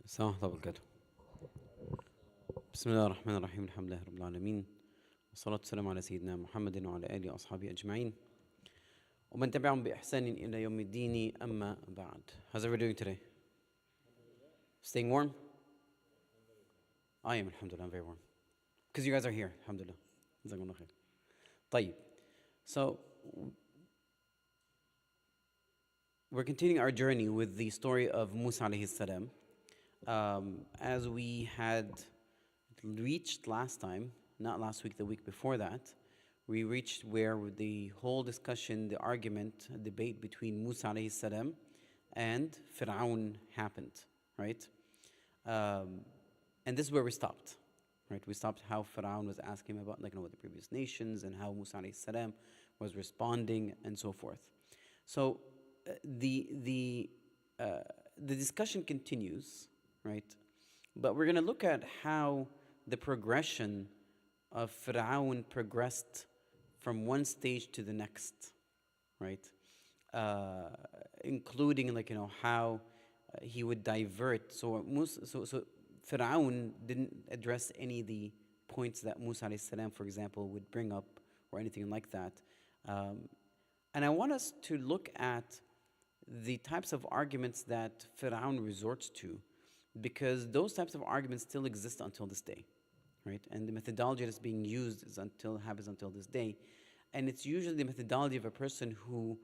السلام ورحمة الله وبركاته. بسم الله الرحمن الرحيم، الحمد لله رب العالمين، والصلاة والسلام على سيدنا محمد وعلى آله وأصحابه أجمعين ومن تبعهم بإحسان إلى يوم الدين. أما بعد. How's everyone doing today? Staying warm? I am, alhamdulillah, I'm very warm. Because you guys are here, alhamdulillah. جزاكم الله خير. طيب. So, we're continuing our journey with the story of Musa عليه السلام. As we had reached last time, not last week, the week before that, we reached where the whole discussion, the argument, debate between Musa alayhi salam and Fir'aun happened, right? And this is where we stopped, right? We stopped how Fir'aun was asking about, what the previous nations and how Musa alayhi salam was responding and so forth. So the discussion continues, right? But we're going to look at how the progression of Fir'aun progressed from one stage to the next, right? Including how he would divert. So Fir'aun didn't address any of the points that Musa alayhi salam, for example, would bring up or anything like that. And I want us to look at the types of arguments that Fir'aun resorts to, because those types of arguments still exist until this day, right? And the methodology that's being used happens until this day. And it's usually the methodology of a person who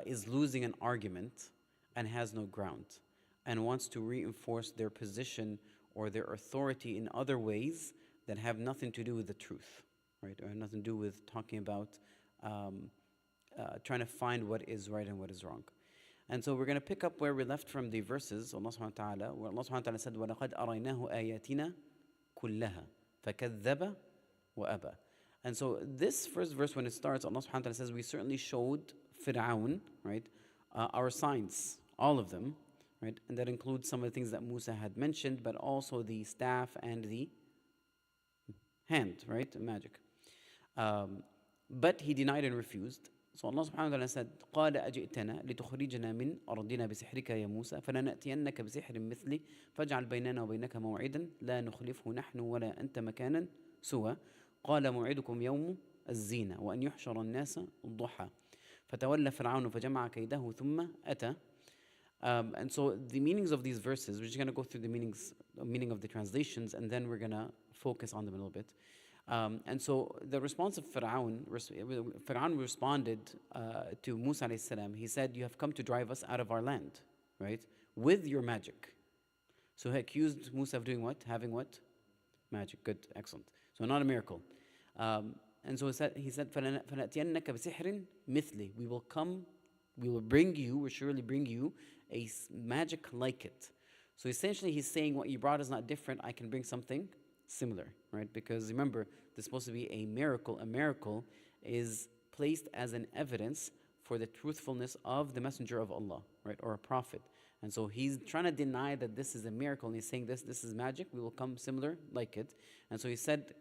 is losing an argument and has no ground and wants to reinforce their position or their authority in other ways that have nothing to do with the truth, right? Or have nothing to do with talking about trying to find what is right and what is wrong. And so we're going to pick up where we left from the verses, Allah subhanahu wa ta'ala, where Allah subhanahu wa ta'ala said, وَلَقَدْ أَرَيْنَاهُ آيَاتِنَا كُلَّهَا فَكَذَّبَ وَأَبَى. And so this first verse, when it starts, Allah subhanahu wa ta'ala says, we certainly showed Fir'aun, right, our signs, all of them, right? And that includes some of the things that Musa had mentioned, but also the staff and the hand, right, magic. But he denied and refused. So Allah subhanahu wa ta'ala said, قَالَ أَجِئْتَنَا لِتُخْرِجَنَا مِنْ أَرْضِنَا بِسِحْرِكَ يَا مُوسَى فَلَنَأْتِيَنَّكَ بِسِحْرٍ مِثْلِهِ فَاجْعَلْ بَيْنَنَا وَبَيْنَكَ مَوْعِدًا لَا نُخْلِفْهُ نَحْنُ وَلَا أَنْتَ مَكَانًا سُوًى قَالَ مَوْعِدُكُمْ يَوْمُ الزِّينَةِ وَأَنْ يُحْشَرَ النَّاسَ الضُّحَى فَتَوَلَّى فِرْعَوْنُ فَجَمَعَ كَيْدَهُ ثُمَّ أَتَى. And so the meanings of these verses, we're just going to go through the meaning of the translations, and then we're going to focus on them a little bit. And so the response of Fir'aun responded to Musa alayhi salam. He said, you have come to drive us out of our land, right? With your magic. So he accused Musa of doing what? Having what? Magic. Good. Excellent. So not a miracle. And so he said, فَلَنَأْتِيَنَّكَ بِسِحْرٍ مِثْلِهِ. We will bring you, we'll surely bring you a magic like it. So essentially he's saying what you brought is not different. I can bring something similar, right? Because remember, this is supposed to be a miracle. A miracle is placed as an evidence for the truthfulness of the messenger of Allah, right? Or a prophet. And so he's trying to deny that this is a miracle, and he's saying this is magic. We will come similar like it. And so he said,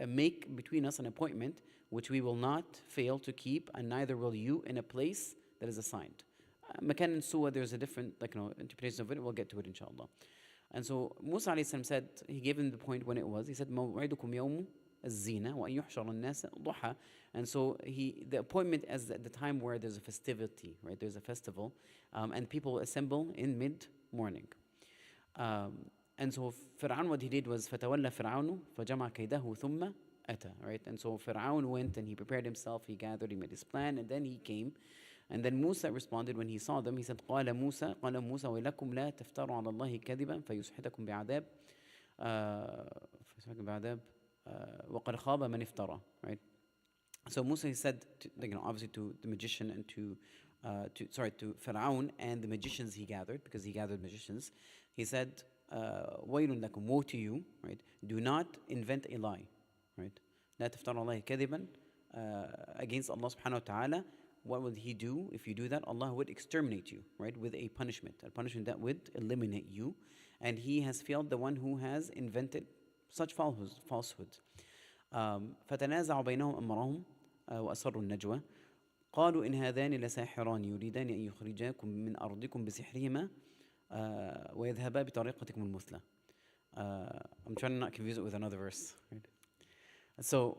make between us an appointment which we will not fail to keep, and neither will you, in a place that is assigned. Makan and Suwa, there's a different interpretation of it. We'll get to it inshallah. And so Musa alayhi salam said, he gave him the point when it was. He said, مَوْعِدُكُمْ يَوْمُ الزِّينَةِ وَأَنْ يُحْشَرَ النَّاسَ ضُحَى. And so the appointment is at the time where there's a festivity, right? There's a festival, and people assemble in mid-morning. And so Fir'aun, what he did was, فَتَوَلَّى فِرْعَوْنُ فَجَمَعَ كَيْدَهُ ثُمَّ أَتَى, right? And so Fir'aun went and he prepared himself, he gathered, he made his plan, and then he came. And then Musa responded when he saw them. He said, قال موسى ويلكم لا تفتروا على الله كذبا فيسحتكم بعذاب وقد خاب من افترى, right? So Musa, he said, obviously to the magician and to Fir'aun and the magicians he gathered, because he gathered magicians. He said, وَيْلٌ لَكُمْ, woe to you, right? Do not invent a lie, right? لا تفتروا على الله كذبا, against Allah subhanahu wa ta'ala. What would he do? If you do that, Allah would exterminate you, right, with a punishment that would eliminate you. And he has failed the one who has invented such falsehoods. فَتَنَازَعُوا بَيْنَهُمْ أَمْرَهُمْ وَأَسَرُّوا النَّجْوَى قَالُوا إِنْ هَذَانِ لَسَاحِرَانِ يُرِيدَانِ أَنْ يُخْرِجَاكُمْ مِنْ أَرْضِكُمْ بِسِحْرِهِمَا ويذهبا بطريقتكم المثلى. I'm trying to not confuse it with another verse. Right? So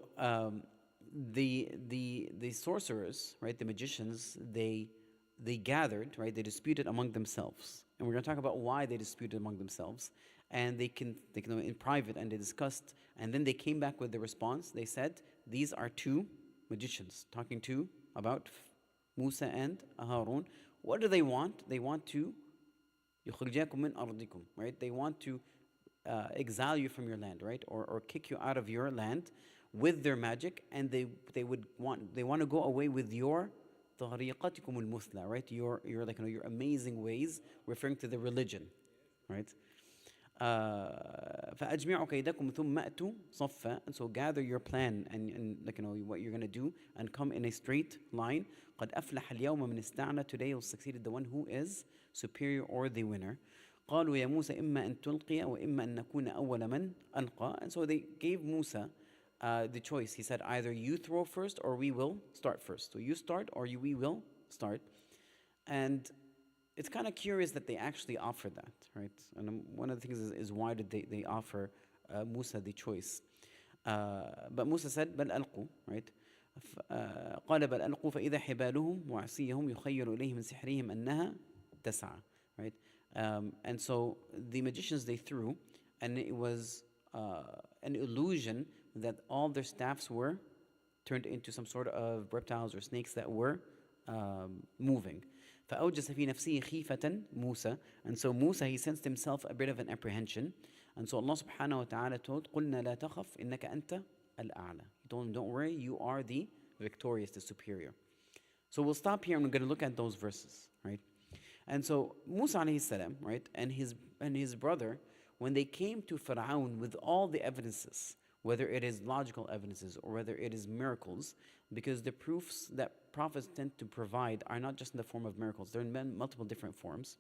the sorcerers, right, the magicians, they gathered, right, they disputed among themselves, and we're going to talk about why they disputed among themselves, and they can in private, and they discussed, and then they came back with the response. They said these are two magicians talking to about Musa and Harun. What do they want? They want to يخرجاكم من أرضكم, right? They want to exile you from your land, right, or kick you out of your land with their magic, and they want to go away with your طريقتكم المثلى, right? Your like your amazing ways, referring to the religion, right? فأجمعوا كيدكم ثم أتوا صفا, and so gather your plan and like what you're going to do, and come in a straight line. قد أفلح اليوم من استعنى, today will succeed the one who is superior or the winner. قالوا يا موسى إما أن تلقي وإما أن نكون أول من ألقى, and so they gave Musa the choice. He said, either you throw first or we will start first. So you start or we will start. And it's kind of curious that they actually offered that, right? And one of the things is why did they offer Musa the choice? But Musa said, بل ألقوا, right? قال بل ألقوا فإذا حبالهم وعصيهم يخيل إليه من سحرهم أنها تسعى, right? And so the magicians, they threw, and it was an illusion that all their staffs were turned into some sort of reptiles or snakes that were moving. فأوجس في نفسه خيفة موسى, and so Musa, he sensed himself a bit of an apprehension, and so Allah subhanahu wa ta'ala told قلنا لا تخف إنك أنت الأعلى. He told him, don't worry, you are the victorious, the superior. So we'll stop here and we're going to look at those verses, right? And so Musa alayhi salam, right, and his brother, when they came to Fir'aun with all the evidences, whether it is logical evidences or whether it is miracles, because the proofs that prophets tend to provide are not just in the form of miracles, they're in multiple different forms.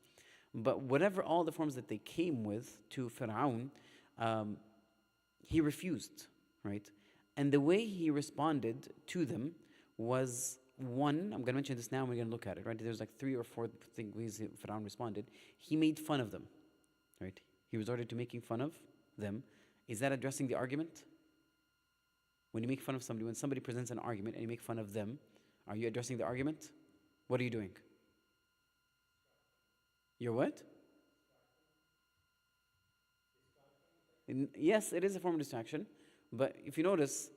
But whatever all the forms that they came with to Fir'aun, he refused, right? And the way he responded to them was, one, I'm going to mention this now and we're going to look at it, right? There's like 3 or 4 ways Fir'aun responded. He made fun of them, right? He resorted to making fun of them. Is that addressing the argument? When you make fun of somebody, when somebody presents an argument and you make fun of them, are you addressing the argument? What are you doing? You're what? Yes, it is a form of distraction, but if you notice,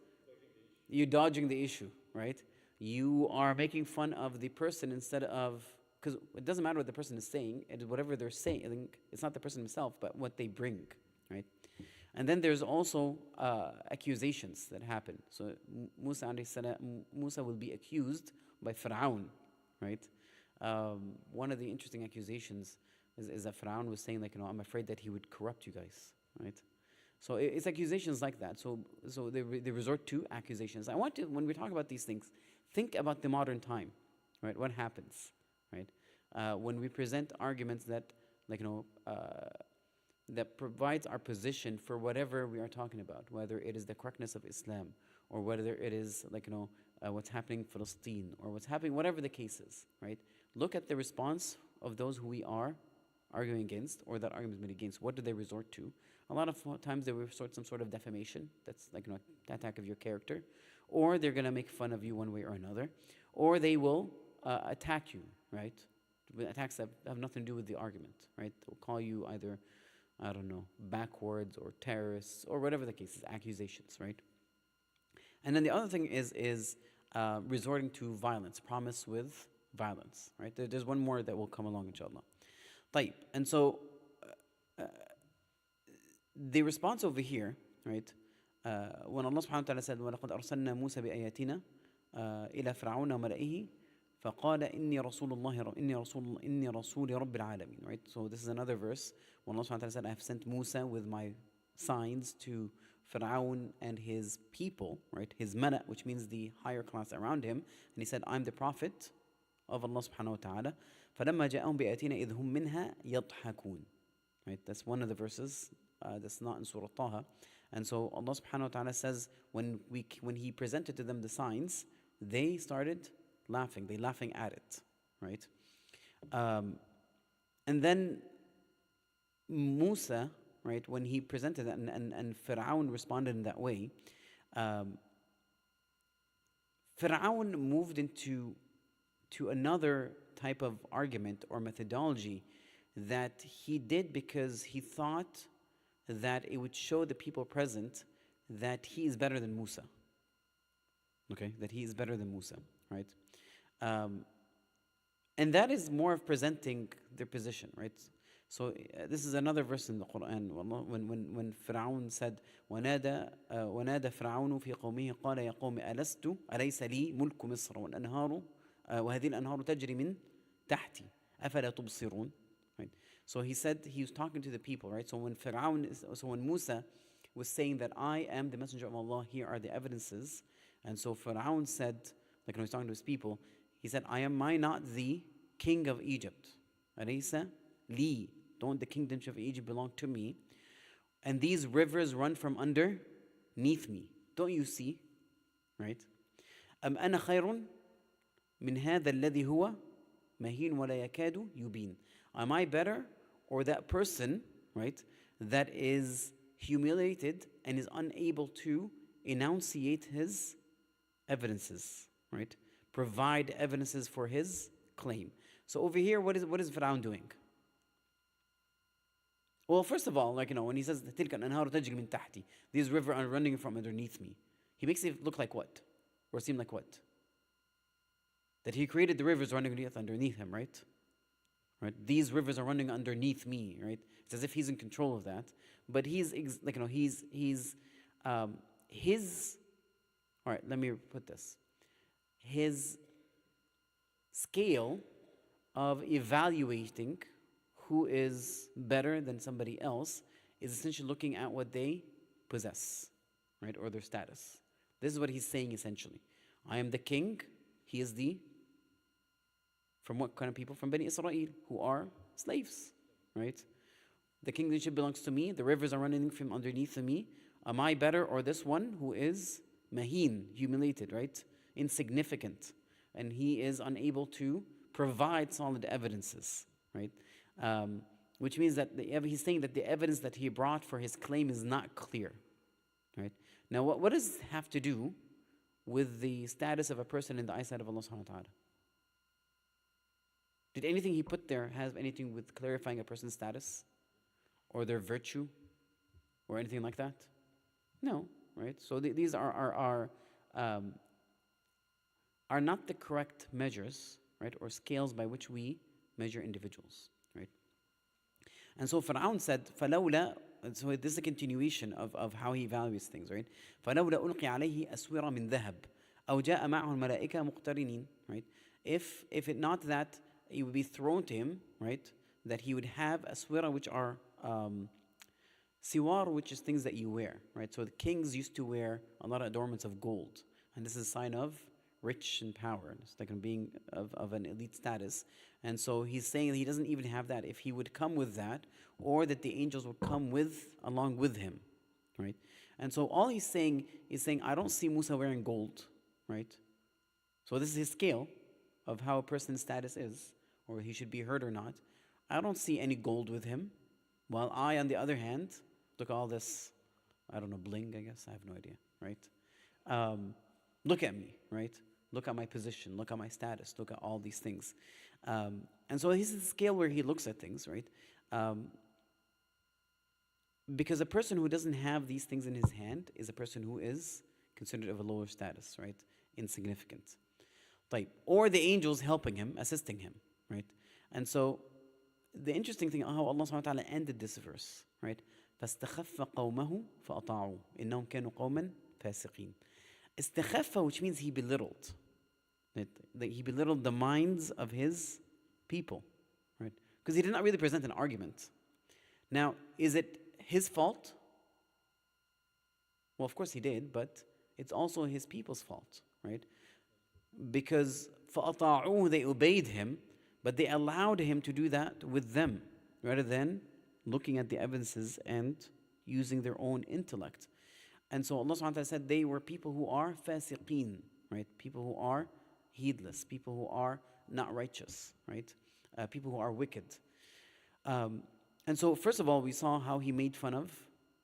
you're dodging the issue, right? You are making fun of the person instead of, because it doesn't matter what the person is saying, it is whatever they're saying. It's not the person himself, but what they bring, right? And then there's also accusations that happen. So Musa alayhi salam, Musa will be accused by Fir'aun, right? One of the interesting accusations is that Fir'aun was saying, like, I'm afraid that he would corrupt you guys, right? So it's accusations like that. So they resort to accusations. I want to, when we talk about these things, think about the modern time, right? What happens, right? When we present arguments that, like, that provides our position for whatever we are talking about, whether it is the correctness of Islam, or whether it is, like, what's happening in Palestine, or what's happening, whatever the case is, right? Look at the response of those who we are arguing against, or that argument is made against. What do they resort to? A lot of times they resort to some sort of defamation, that's like an attack of your character, or they're going to make fun of you one way or another, or they will attack you, right? Attacks that have nothing to do with the argument, right? They'll call you either, I don't know, backwards or terrorists or whatever the case is, accusations, right? And then the other thing is resorting to violence, promise with violence, right? There's one more that will come along, inshallah. طيب. And so the response over here, right? When Allah subhanahu wa ta'ala said, وَلَقَدْ أَرْسَلْنَا مُوسَى بِآيَاتِنَا إِلَى فِرْعَوْنَ وَمَلَئِهِ فَقَالَ إِنِّي رَسُولِ رَبِّ الْعَالَمِينَ, right? So this is another verse when Allah subhanahu wa ta'ala said, I have sent Musa with my signs to Fir'aun and his people, right? His mala, which means the higher class around him. And he said, I'm the prophet of Allah subhanahu wa ta'ala. فَلَمَّا جَاءَهُمْ بِآيَاتِنَا إِذْ هُمْ مِنْهَا يَضْحَكُونَ, right? That's one of the verses that's not in Surah Taha. And so Allah subhanahu wa ta'ala says, when he presented to them the signs, they started laughing. They laughing at it, right? And then Musa, right, when he presented that and Fir'aun responded in that way, Fir'aun moved into another type of argument or methodology that he did because he thought that it would show the people present that he is better than Musa. Okay, that he is better than Musa, right? And that is more of presenting their position, right? So this is another verse in the Quran. When Fir'aun said, وَنَادَ فِرْعَوْنُ فِي قَوْمِهِ قَالَ يَا قَوْمِ أَلَيْسَ لِي مُلْكُ مِصْرَ وَهَذِهِ الْأَنْهَارُ تَجْرِي مِنْ تَحْتِي أَفَلَا تُبْصِرُونَ. Right. So he said, he was talking to the people, right? So when Musa was saying that I am the messenger of Allah, here are the evidences. And so Fir'aun said, like when he was talking to his people, he said, am I not the king of Egypt? أَلَيْسَ لِي, don't the kingdom of Egypt belong to me? And these rivers run from underneath me. Don't you see? Right? أَمْ أَنَا خَيْرٌ مِنْ هَذَا الَّذِي هُوَ مَهِينٌ وَلَا يَكَادُ يُبِينٌ. Am I better, or that person, right, that is humiliated and is unable to enunciate his evidences, right? Provide evidences for his claim. So over here, what is Fir'aun doing? Well, first of all, like, when he says, تِلْكَ الْأَنْهَارُ تَجْرِي مِنْ تَحْتِي, these rivers are running from underneath me, he makes it look like what? Or seem like what? That he created the rivers running underneath him, right? Right? These rivers are running underneath me, right? It's as if he's in control of that. But his, all right, let me put this. His scale of evaluating who is better than somebody else is essentially looking at what they possess, right? Or their status. This is what he's saying essentially. I am the king, he is the, from what kind of people? From Bani Israel, who are slaves, right? The kingdomship belongs to me, the rivers are running from underneath of me. Am I better, or this one who is maheen, humiliated, right? Insignificant. And he is unable to provide solid evidences, right? Which means that he's saying that the evidence that he brought for his claim is not clear, right? Now, what does this have to do with the status of a person in the eyesight of Allah subhanahu wa ta'ala? Did anything he put there have anything with clarifying a person's status or their virtue or anything like that? No, right? So these are not the correct measures, right, or scales by which we measure individuals, right? And so Fir'aun said, فَلَوْلَا, so this is a continuation of how he values things, right? فَلَوْلَا أُلْقِيَ عَلَيْهِ أَسْوِرَ مِنْ ذَهَبٍ أَوْ جَاءَ مَعَهُ الْمَلَائِكَةُ مُقْتَرِنِينَ, right? If it not that it would be thrown to him, right, that he would have aswira, which are siwar, which is things that you wear, right? So the kings used to wear a lot of adornments of gold, and this is a sign of rich and power. It's like being of an elite status. And so he's saying he doesn't even have that. If he would come with that, or that the angels would come along with him, right? And so all he's saying is I don't see Musa wearing gold, right? So this is his scale of how a person's status is, or he should be heard or not. I don't see any gold with him. While I, on the other hand, look at all this, I don't know, bling, I guess. I have no idea, right? Look at me, right? Look at my position. Look at my status. Look at all these things. And so he's at the scale where he looks at things, right? Because a person who doesn't have these things in his hand is a person who is considered of a lower status, right? Insignificant. Or the angels helping him, assisting him, right? And so the interesting thing, how Allah subhanahu wa ta'ala ended this verse, right? فَاسْتَخَفَّ قَوْمَهُ فَأَطَاعُوا إِنَّهُمْ كَانُوا قَوْمًا فَاسِقِينَ. Istikhaffa, which means he belittled. He belittled the minds of his people, right? Because he did not really present an argument. Now, is it his fault? Well, of course he did, but it's also his people's fault, right? Because فَأَطَاعُوهُ, they obeyed him, but they allowed him to do that with them, rather than looking at the evidences and using their own intellect. And so Allah subhanahu wa ta'ala said they were people who are fasiqeen, right? People who are heedless, people who are not righteous, right? People who are wicked. And so, first of all, we saw how he made fun of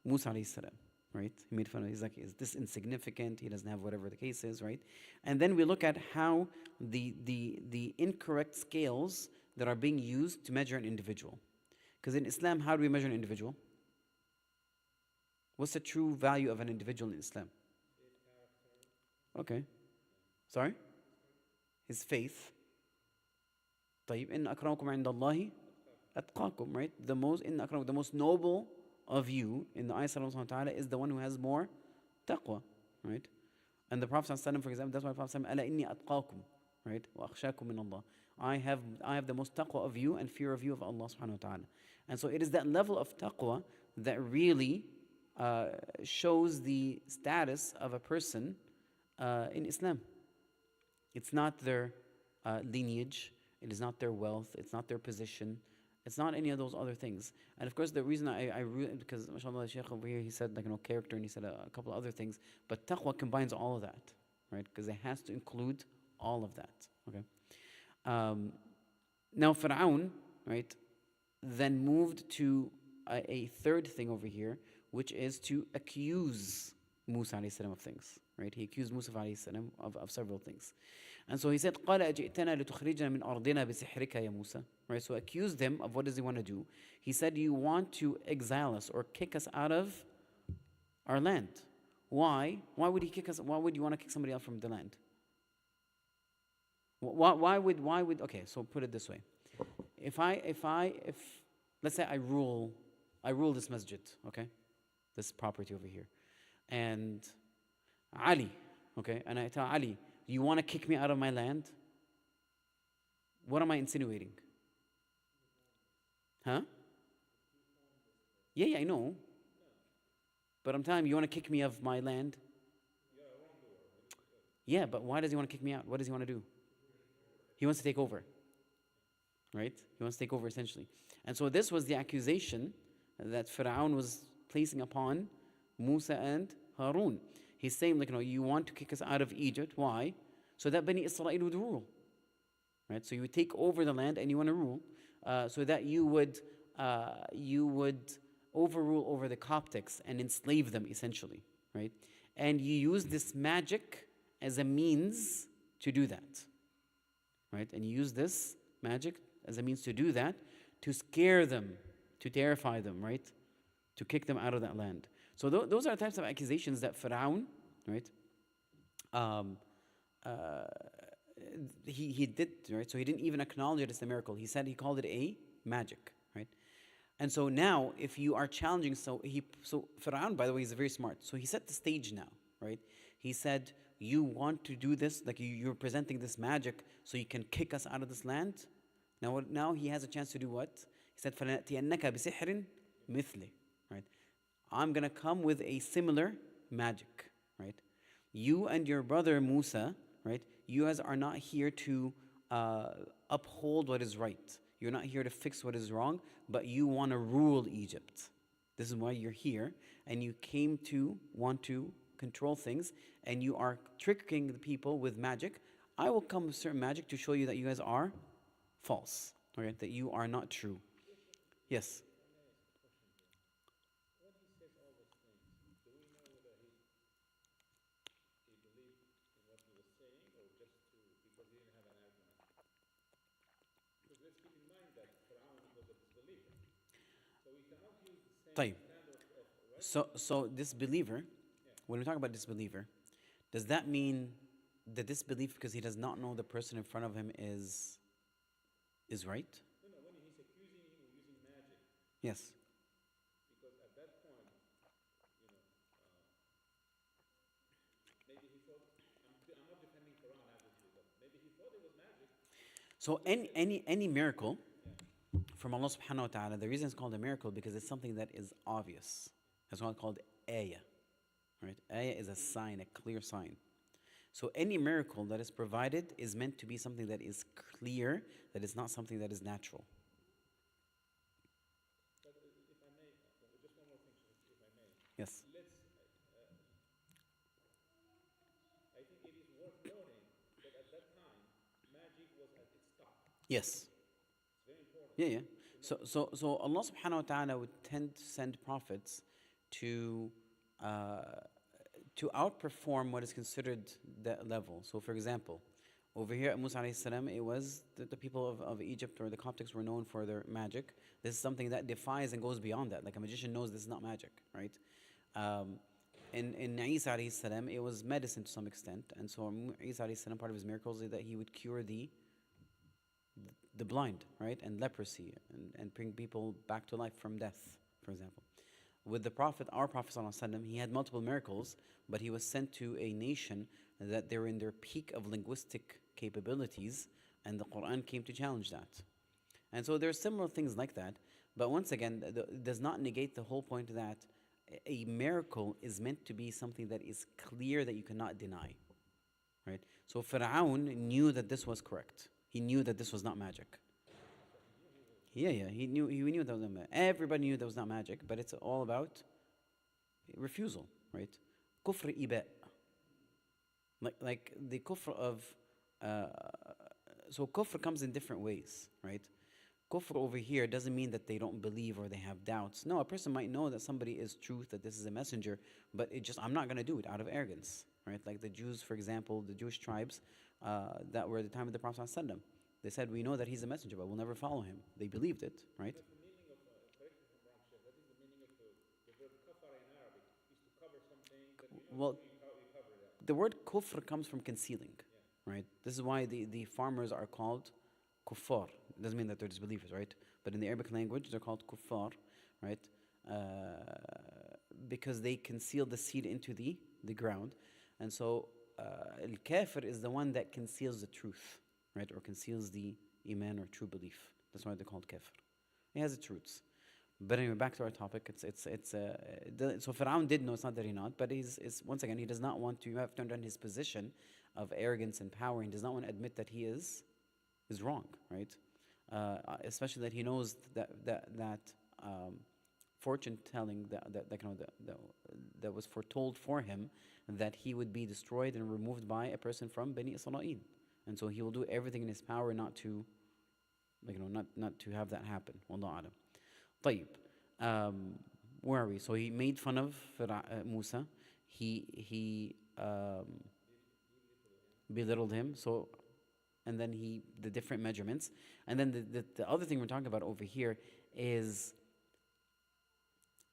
Musa alayhi salam, right? He made fun of, he's like, is this insignificant? He doesn't have whatever the case is, right? And then we look at how the incorrect scales that are being used to measure an individual. Because in Islam, how do we measure an individual? What's the true value of an individual in Islam? Okay. Sorry? His faith. طيب إن أكرمكم عند الله أتقاكم, right? The most noble of you in the eyes of Allah subhanahu wa ta'ala is the one who has more taqwa, right? And the Prophet ﷺ, for example, that's why the Prophet ﷺ, ألا إني أتقاكم, right? وأخشاكم من الله. I have the most taqwa of you and fear of you of Allah subhanahu wa ta'ala. And so it is that level of taqwa that really shows the status of a person in Islam. It's not their lineage, it is not their wealth, it's not their position, it's not any of those other things. And of course, the reason I really, because mashallah, the Shaykh over here, he said, like, character, and he said a couple of other things, but taqwa combines all of that, right? Because it has to include all of that, okay? Now, Fir'aun, right, then moved to a third thing over here, which is to accuse Musa alayhi salam of things, right? He accused Musa alayhi salam of several things. And so he said, قَالَ أَجِئْتَنَا لِتُخْرِجَنَا مِنْ أَرْضِنَا بِسِحْرِكَ يَا Musa. Right, so accused him of what does he want to do. He said, you want to exile us or kick us out of our land. Why? Why would he kick us? Why would you want to kick somebody out from the land? Why would, okay, so put it this way. If let's say I rule this masjid, okay? This property over here. And Ali, okay, and I tell Ali, you want to kick me out of my land? What am I insinuating? Huh? Yeah, I know. But I'm telling him, you want to kick me of my land? Yeah, but why does he want to kick me out? What does he want to do? He wants to take over. Right? He wants to take over essentially. And so this was the accusation that Fir'aun was placing upon Musa and Harun. He's saying, like, you want to kick us out of Egypt. Why? So that Bani Israel would rule. Right? So you would take over the land and you want to rule. So that you would overrule over the Coptics and enslave them essentially. Right? And you use this magic as a means to do that. Right? And you use this magic as a means to do that, to scare them, to terrify them, right? To kick them out of that land. So those are types of accusations that Fir'aun, right? He did, right? So he didn't even acknowledge it as a miracle. He called it a magic, right? And so now, if you are challenging, so Fir'aun, by the way, is very smart. So he set the stage now, right? He said, you want to do this, like you're presenting this magic so you can kick us out of this land. Now he has a chance to do what? He said, فَلَنَأْتِيَنَّكَ بِسِحْرٍ مِثْلِ, right? I'm going to come with a similar magic, right? You and your brother Musa, right? You guys are not here to uphold what is right. You're not here to fix what is wrong, but you want to rule Egypt. This is why you're here, and you came to want to control things, and you are tricking the people with magic. I will come with certain magic to show you that you guys are false, okay? That you are not true. Yes? طيب. So this believer, when we talk about disbeliever, does that mean the disbelief because he does not know the person in front of him is right? No, when he's accusing him of using magic. Yes. Because at that point, maybe he thought, I'm not defending Quran obviously, but maybe he thought it was magic. So any miracle from Allah subhanahu wa ta'ala, the reason it's called a miracle because it's something that is obvious. That's why it's called ayah. Right? Ayah is a sign, a clear sign. So any miracle that is provided is meant to be something that is clear, that is not something that is natural. But if I may, just one more thing, if I may. Yes. I think it is worth noting that at that time, magic was at its top. Yes. It's very important. Yeah. To So Allah subhanahu wa ta'ala would tend to send prophets to uh, to outperform what is considered that level. So for example, over here at Musa alayhi salam, it was the people of Egypt or the Coptics were known for their magic. This is something that defies and goes beyond that. Like a magician knows this is not magic, right? Um, in Isa alayhi salam, it was medicine to some extent. And so Isa alayhi salam, part of his miracles is that he would cure the blind, right? And leprosy and bring people back to life from death, for example. With the Prophet, our Prophet ﷺ, he had multiple miracles, but he was sent to a nation that they were in their peak of linguistic capabilities, and the Quran came to challenge that. And so there are similar things like that, but once again, it does not negate the whole point that a miracle is meant to be something that is clear that you cannot deny, right? So Fir'aun knew that this was correct. He knew that this was not magic. Yeah, he knew that was not magic. Everybody knew that was not magic, but it's all about refusal, right? Kufr iba. Like the kufr of, so kufr comes in different ways, right? Kufr over here doesn't mean that they don't believe or they have doubts. No, a person might know that somebody is truth, that this is a messenger, but I'm not going to do it out of arrogance, right? Like the Jews, for example, the Jewish tribes that were at the time of the Prophet ﷺ. They said, we know that he's a messenger, but we'll never follow him. They believed it, right? But the meaning of, correct me if I'm wrong, Sheikh, what is the meaning of the verb kafara in Arabic? Is to cover something that you know Well, you cover that. the word kufr comes from concealing, right? This is why the farmers are called kuffar. It doesn't mean that they're disbelievers, right? But in the Arabic language, they're called kuffar, right? Because they conceal the seed into the ground. And so al-kafir is the one that conceals the truth, right? Or conceals the iman or true belief. That's why they're called kafir. It has its roots. But anyway, back to our topic. So Fir'aun did know, it's not that he not, but once again, he does not want to, you have to understand his position of arrogance and power. He does not want to admit that he is wrong, right? Especially that he knows that fortune telling that was foretold for him, that he would be destroyed and removed by a person from Bani Israel. And so he will do everything in his power not to have that happen. Wallahu alam. طيب, where are we? So he made fun of Musa. He belittled him. So, and then the different measurements. And then the other thing we're talking about over here is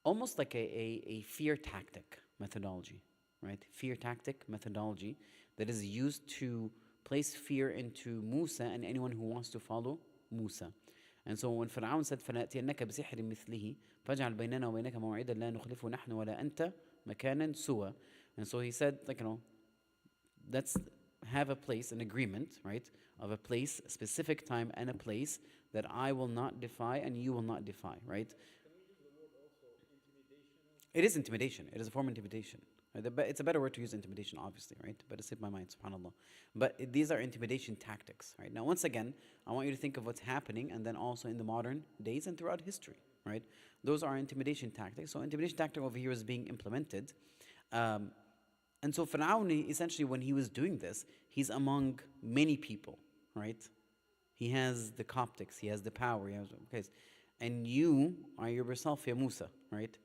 almost like a fear tactic methodology, right? Fear tactic methodology that is used to place fear into Musa and anyone who wants to follow Musa. And so when Fir'aun said فَلَنَأْتِيَنَّكَ بِسِحْرٍ مِثْلِهِ فَاجْعَلْ بَيْنَنَا وَبَيْنَكَ مَوْعِدًا لَا نُخْلِفُهُ نَحْنُ وَلَا أَنْتَ مَكَانًا سُوًى. And so he said, let's have a place, an agreement, right, of a place, a specific time and a place that I will not defy and you will not defy, right? Can we use the word also intimidation? It is intimidation. It is a form of intimidation. It's a better word to use intimidation, obviously, right? But it slipped my mind, subhanAllah. But these are intimidation tactics, right? Now, once again, I want you to think of what's happening and then also in the modern days and throughout history, right? Those are intimidation tactics. So intimidation tactic over here is being implemented. And so Fir'aun, essentially, when he was doing this, he's among many people, right? He has the Coptics, he has the power, and you are yourself, ya Musa, right?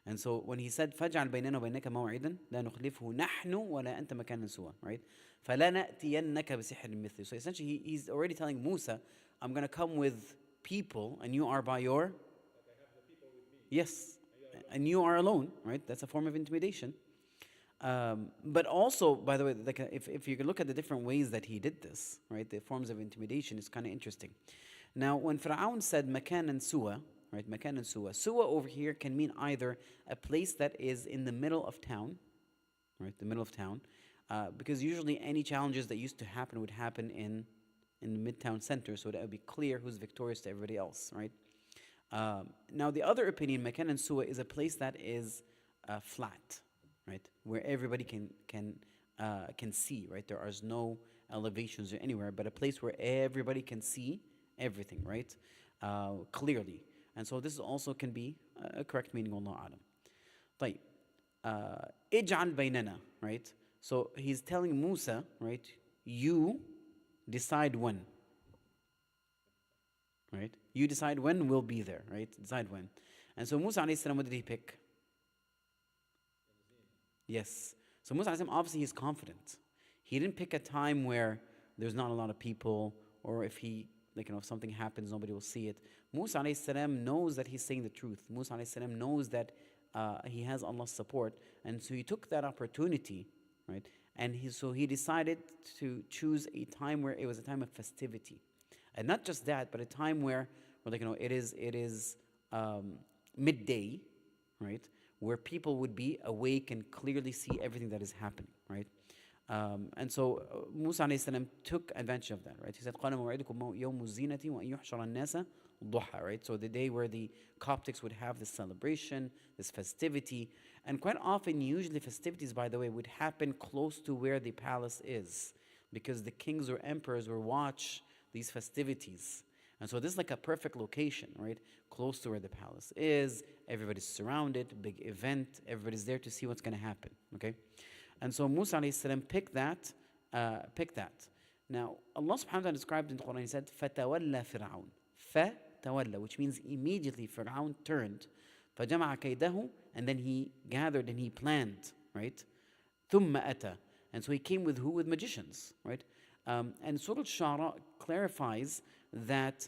And so when he said فَاجْعَلْ بَيْنَنَا وَبَيْنَكَ مَوْعِدًا لَا نُخْلِفْهُ نَحْنُ وَلَا أَنْتَ مَكَانًا سُوًى, right? فَلَنَأْتِيَنَّكَ بِسِحْرٍ مِثْلِهِ. So essentially he's already telling Musa, I'm going to come with people and you are by your... Like I have the people with me. Yes, and you are alone, right? That's a form of intimidation. But also, by the way, if you can look at the different ways that he did this, right? The forms of intimidation is kind of interesting. Now, when Fir'aun said makan and suwa, right? Makan and suwa. Suwa over here can mean either a place that is in the middle of town, right? The middle of town, because usually any challenges that used to happen would happen in the midtown center, so that it would be clear who's victorious to everybody else, right? Now, the other opinion, makan and suwa, is a place that is flat, right? Where everybody can see, right? There are no elevations or anywhere, but a place where everybody can see everything, right? Clearly. And so this also can be a correct meaning, Wallahu alam. طيب. اجعل بيننا, right? So he's telling Musa, right? You decide when. right? You decide when, we'll be there, right? Decide when. And so Musa alayhi salam, what did he pick? Yes. So Musa alayhi salam, obviously he's confident. He didn't pick a time where there's not a lot of people, or if he, if something happens, nobody will see it. Musa alayhi salam knows that he's saying the truth. Musa alayhi salam knows that he has Allah's support, and so he took that opportunity, right? And he decided to choose a time where it was a time of festivity, and not just that, but a time where it is midday, right? Where people would be awake and clearly see everything that is happening, right? And so Musa alayhi salam took advantage of that, right? He said, قَالَ مَوْعِدُكُمْ يَوْمُ الزِّينَةِ وَأَنْ يُحْشَرَ النَّاسَ ضُحًى, right? So the day where the Coptics would have this celebration, this festivity. And quite often, usually festivities, by the way, would happen close to where the palace is, because the kings or emperors would watch these festivities. And so this is like a perfect location, right? Close to where the palace is, everybody's surrounded, big event, everybody's there to see what's going to happen, okay? And so Musa alayhi salam picked that. Now, Allah subhanahu wa ta'ala described in the Quran, he said, فَتَوَلَّى فِرْعَوْنَ فَتَوَلَّى, which means immediately Fir'aun turned. فَجَمَعَ كَيْدَهُ, and then he gathered and he planned, right? ثُمَّ أَتَى, and so he came with who? With magicians, right? And Surah Al-Shara clarifies that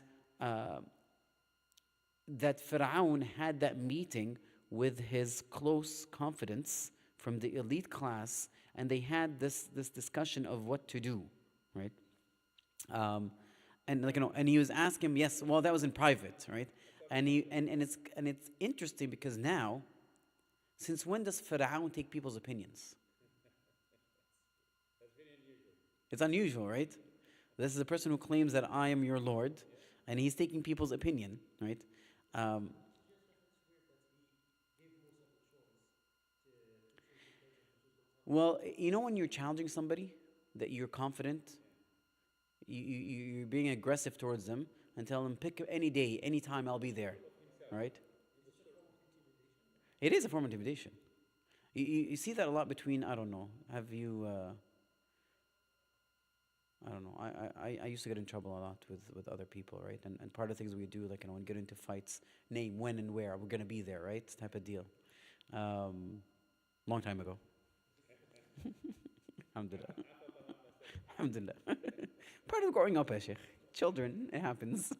that Fir'aun had that meeting with his close confidants from the elite class, and they had this discussion of what to do, right? And he was asking him, yes, well, that was in private, right? And it's interesting because now, since when does Fir'aun take people's opinions? It's unusual, right? This is a person who claims that I am your Lord, and he's taking people's opinion, right? Well, when you're challenging somebody, that you're confident, you're being aggressive towards them, and tell them, pick any day, any time, I'll be there, right? It is a form of intimidation. You see that a lot between, I don't know, have you... I don't know. I used to get in trouble a lot with other people, right? And part of the things we do, when we get into fights, name when and where we're going to be there, right? Type of deal. Long time ago. Alhamdulillah. Alhamdulillah. Part of growing up, Sheikh. Children, it happens,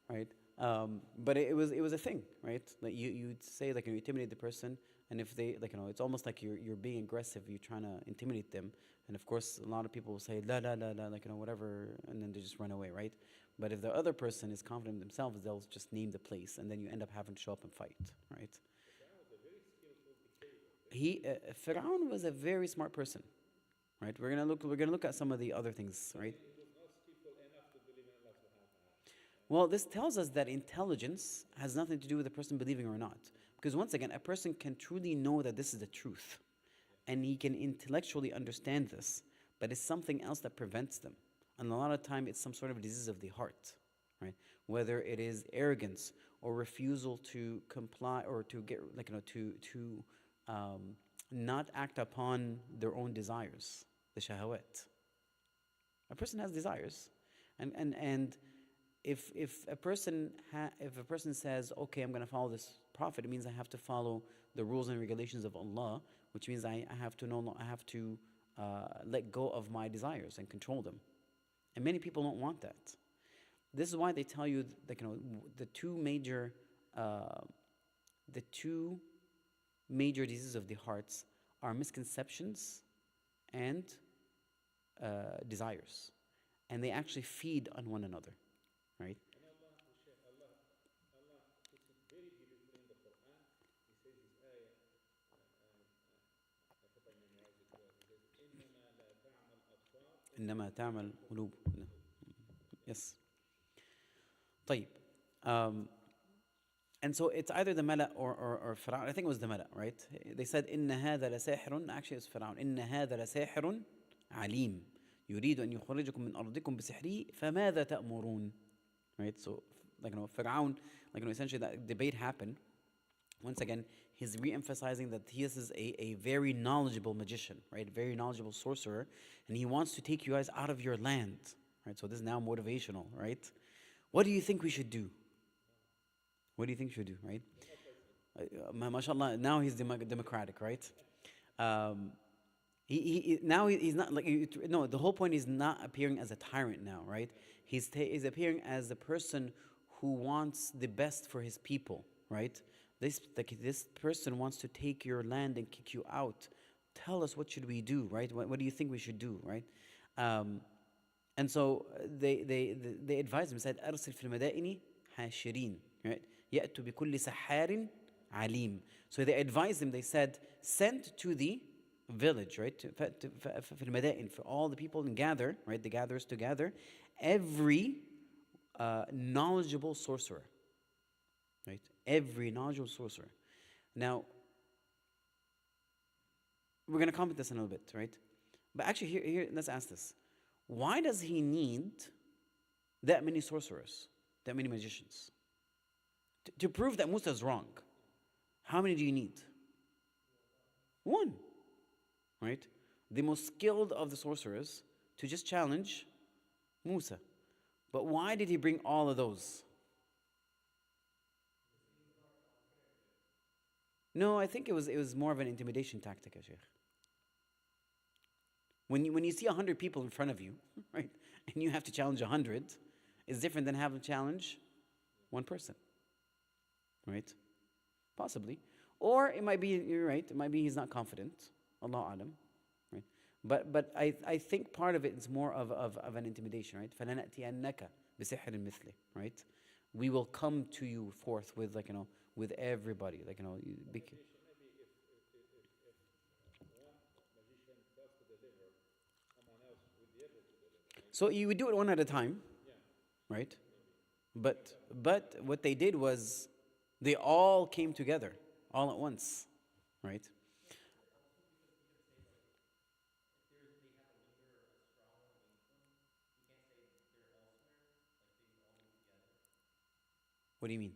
right? But it was a thing, right? Like you'd say, you intimidate the person, and if they, it's almost like you're being aggressive. You're trying to intimidate them. And of course, a lot of people will say, la, la, la, la, whatever, and then they just run away, right? But if the other person is confident in themselves, they'll just name the place, and then you end up having to show up and fight, right? Fir'aun was a very smart person, right? We're gonna look at some of the other things, right? Well, this tells us that intelligence has nothing to do with the person believing or not. Because once again, a person can truly know that this is the truth, and he can intellectually understand this, but it's something else that prevents them. And a lot of time, it's some sort of disease of the heart, right? Whether it is arrogance or refusal to comply, or to get, to not act upon their own desires, the shahawat. A person has desires, and if a person says, okay, I'm going to follow this prophet, it means I have to follow the rules and regulations of Allah, which means I have to let go of my desires and control them. And many people don't want that. This is why they tell you that, the two major diseases of the hearts are misconceptions and desires, and they actually feed on one another, right? إنما تعمل قلوب. Yes. طيب. And so it's either the Mala or Fir'aun. I think it was the Mala, right? They said, إن هذا لساحر. Actually, it's Fir'aun. إن هذا لساحر عليم يريد أن يخرجكم من أرضكم بسحره فماذا تأمرون. Right? So, Fir'aun, essentially that debate happened. Once again, he's re-emphasizing that he is a very knowledgeable magician, right? Very knowledgeable sorcerer, and he wants to take you guys out of your land, right? So this is now motivational, right? What do you think we should do? What do you think we should do, right? MashaAllah, now he's democratic, right? Um, he's not like, no, the whole point is not appearing as a tyrant now, right? He's appearing as the person who wants the best for his people, right? This person wants to take your land and kick you out. Tell us, what should we do, right? What do you think we should do, right? And so they advised him, said أرسل في المدائن حاشرين, right? يأتوا بكل سحار عليم. So they advised him, they said, send to the village, right? في المدائن, for all the people and gather, right? The gatherers to gather every knowledgeable sorcerer, right? Every knowledgeable sorcerer. Now, we're going to comment this in a little bit, right? But actually, here, let's ask this. Why does he need that many sorcerers, that many magicians? To prove that Musa is wrong, how many do you need? One, right? The most skilled of the sorcerers to just challenge Musa. But why did he bring all of those? No, I think it was more of an intimidation tactic, ya Sheikh. When you see 100 people in front of you, right, and you have to challenge 100, it's different than having to challenge one person, right? Possibly. Or it might be, you're right, it might be he's not confident, Allah alam, right? But I think part of it is more of an intimidation, right? فَلَنَأْتِيَنَّكَ بِسِحْرٍ مِثْلِهِ, right? We will come to you forth with, like, with everybody, like, Maybe if one magician fails to deliver, someone else would be able to deliver. so you would do it one at a time, Yeah, right? But what they did was they all came together all at once, right? What do you mean?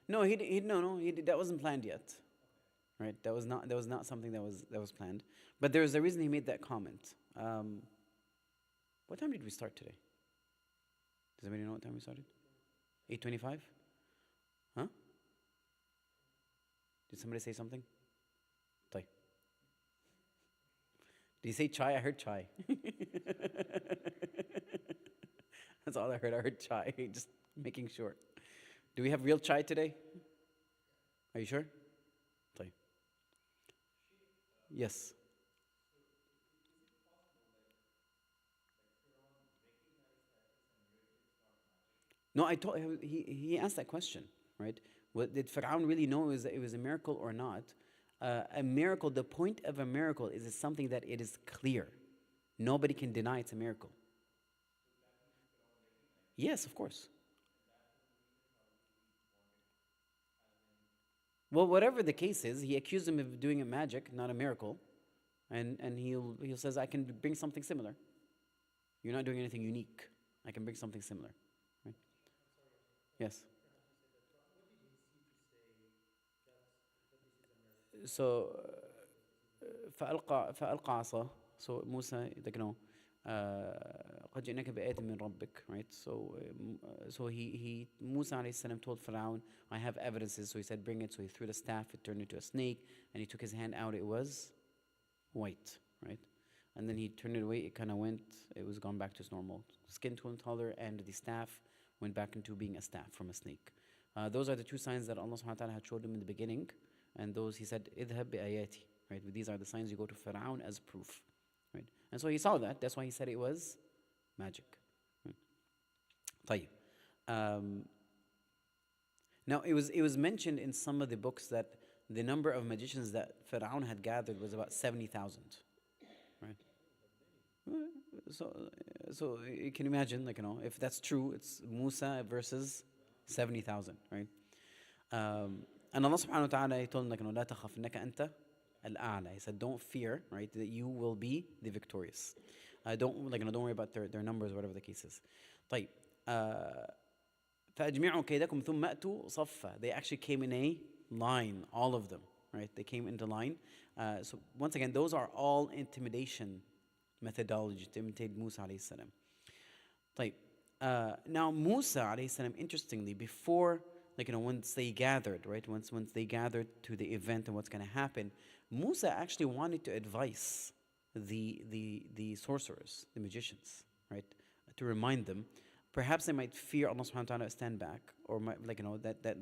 No, that wasn't planned yet, right? That was not something that was planned. But there was a reason he made that comment. What time did we start today? Does anybody know what time we started? 8:25. Huh? Did somebody say something? طيب. Did he say chai? I heard chai. That's all I heard. I heard chai. Just making sure. Do we have real chai today? Are you sure? طيب. Yes. No, I told he asked that question, right? What did Fir'aun really know it was a miracle or not? A miracle, the point of a miracle is it's something that it is clear. Nobody can deny it's a miracle. Yes, of course. Well, whatever the case is, he accused him of doing a magic, not a miracle. And he says, I can bring something similar. You're not doing anything unique. I can bring something similar. Right? Yes. So, فألقى عصاه. So Musa, like, قد جئناك بآية من ربك, right? So he Musa عليه السلام told Pharaoh, I have evidences. So he said, bring it. So he threw the staff. It turned into a snake, and he took his hand out. It was white, right? And then he turned it away. It kind of went. It was gone back to its normal skin tone color, and the staff went back into being a staff from a snake. Those are the two signs that Allah subhanahu wa ta'ala had showed him in the beginning, and those he said, إِذْهَبْ بِآيَاتِ, right? These are the signs you go to Pharaoh as proof, right? And so he saw that. That's why he said it was magic. Right? Now it was mentioned in some of the books that the number of magicians that Pharaoh had gathered was about 70,000, right? So you can imagine, like, if that's true, it's Musa versus 70,000, right? And Allah subhanahu wa ta'ala, he told him, like, لا تخف إنك أنت الأعلى. He said, don't fear, right, that you will be the victorious. Don't worry about their numbers, whatever the case is. طيب. فأجمعوا كيدكم ثم أتوا صفا. They actually came in a line, all of them, right? They came into line. So once again, those are all intimidation methodology to imitate Musa alayhi salam. طيب. Now Musa alayhi salam, interestingly, before, once they gathered, right? Once they gathered to the event and what's going to happen, Musa actually wanted to advise the sorcerers, the magicians, right? To remind them, perhaps they might fear Allah subhanahu wa ta'ala, stand back, or might, that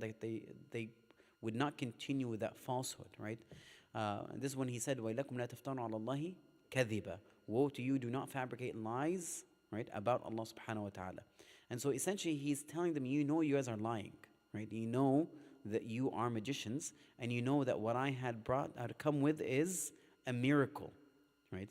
they would not continue with that falsehood, right? And this is when he said, وَإِلَّكُمْ لَا تَفْتَرُوا عَلَى اللَّهِ كَذِبًا. Woe to you, do not fabricate lies, right, about Allah subhanahu wa ta'ala. And so essentially he's telling them, you guys are lying, right? You know that you are magicians, and you know that what I had come with is a miracle, right?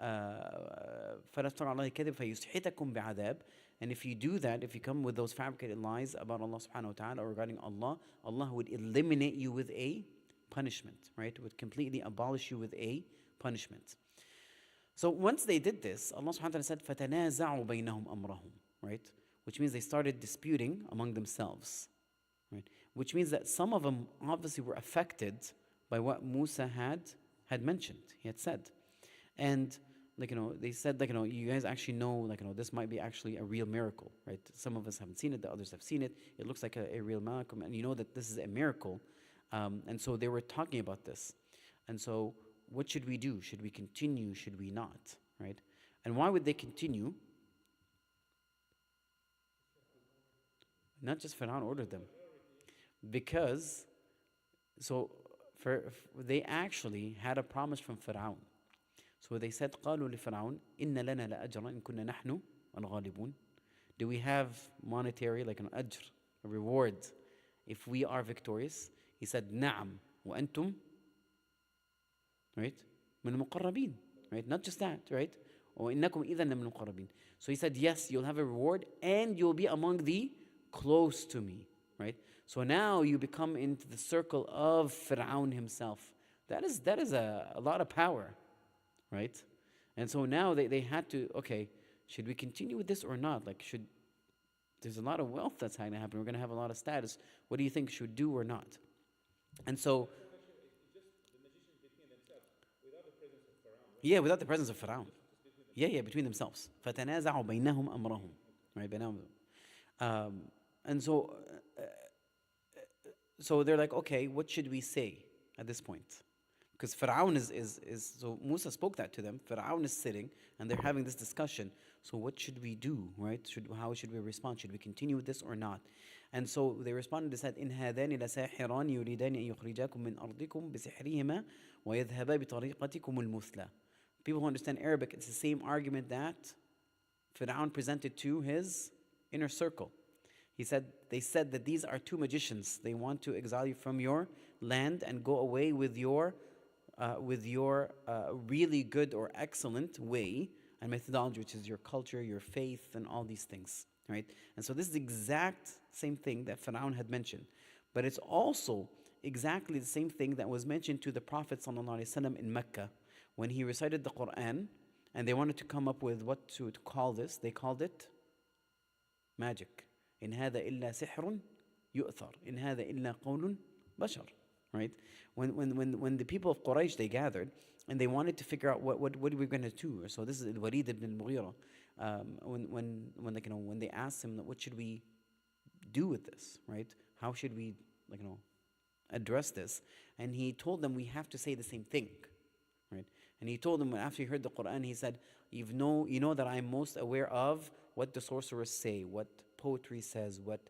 فَلَا تَفْتَرُوا عَلَى اللَّهِ كَذِبًا فَيُسْحِتَكُمْ بِعَذَابٍ. And if you do that, if you come with those fabricated lies about Allah subhanahu wa ta'ala or regarding Allah, Allah would eliminate you with a punishment, right? Would completely abolish you with a punishment. So once they did this, Allah subhanahu wa ta'ala said, فَتَنَازَعُوا بَيْنَهُمْ أَمْرَهُم, right? Which means they started disputing among themselves, right? Which means that some of them obviously were affected by what Musa had mentioned, he had said. And they said, you guys actually know, this might be actually a real miracle, right? Some of us haven't seen it, the others have seen it. It looks like a real miracle, and you know that this is a miracle. And so they were talking about this. And so what should we do? Should we continue? Should we not, right? And why would they continue? Not just Fir'aun ordered them. Because, they actually had a promise from Fir'aun. So they said, قالوا لفرعون إن لنا لأجرا إن كنا نحن الغالبون. Do we have monetary, like an ajr, a reward, if we are victorious? He said, نعم وأنتم, right? من المقربين, right? Not just that, right? وإنكم إذا لمن المقربين. So he said, yes, you'll have a reward and you'll be among the close to me, right? So now you become into the circle of Fir'aun himself. That is a lot of power, right? And so now they had to, okay, should we continue with this or not? There's a lot of wealth that's going to happen. We're going to have a lot of status. What do you think, should do or not? And so, yeah, without the presence of Fir'aun. Yeah, between themselves. فَتَنَازَعُوا بَيْنَهُمْ أَمْرَهُم, right? And so they're like, okay, what should we say at this point? Because Fir'aun so Musa spoke that to them. Fir'aun is sitting and they're having this discussion. So what should we do, right? How should we respond? Should we continue with this or not? And so they responded and said, إِنْ هَذَانِ لَسَاحِرَانِ يُرِيدَانِ أَن يُخْرِجَاكُم مِّنْ أَرْضِكُم بِسِحْرِهِمَا وَيَذْهَبَا بِطَرِيقَتِكُمُ الْمُثْلَى. People who understand Arabic, it's the same argument that Fir'aun presented to his inner circle. They said that these are two magicians. They want to exile you from your land and go away with your really good or excellent way and methodology, which is your culture, your faith, and all these things, right? And so this is the exact same thing that Fir'aun had mentioned. But it's also exactly the same thing that was mentioned to the Prophet ﷺ in Mecca when he recited the Quran, and they wanted to come up with what to call this. They called it magic. إن هذا إلا سحر يؤثر. إن هذا إلا قول بشر. Right? When the people of Quraysh, they gathered and they wanted to figure out what we're going to do. So this is Al-Walid ibn al-Mughira. When they asked him, what should we do with this, right? How should we address this? And he told them, we have to say the same thing, right? And he told them, after he heard the Quran, he said, you know that I'm most aware of what the sorcerers say, what poetry says, what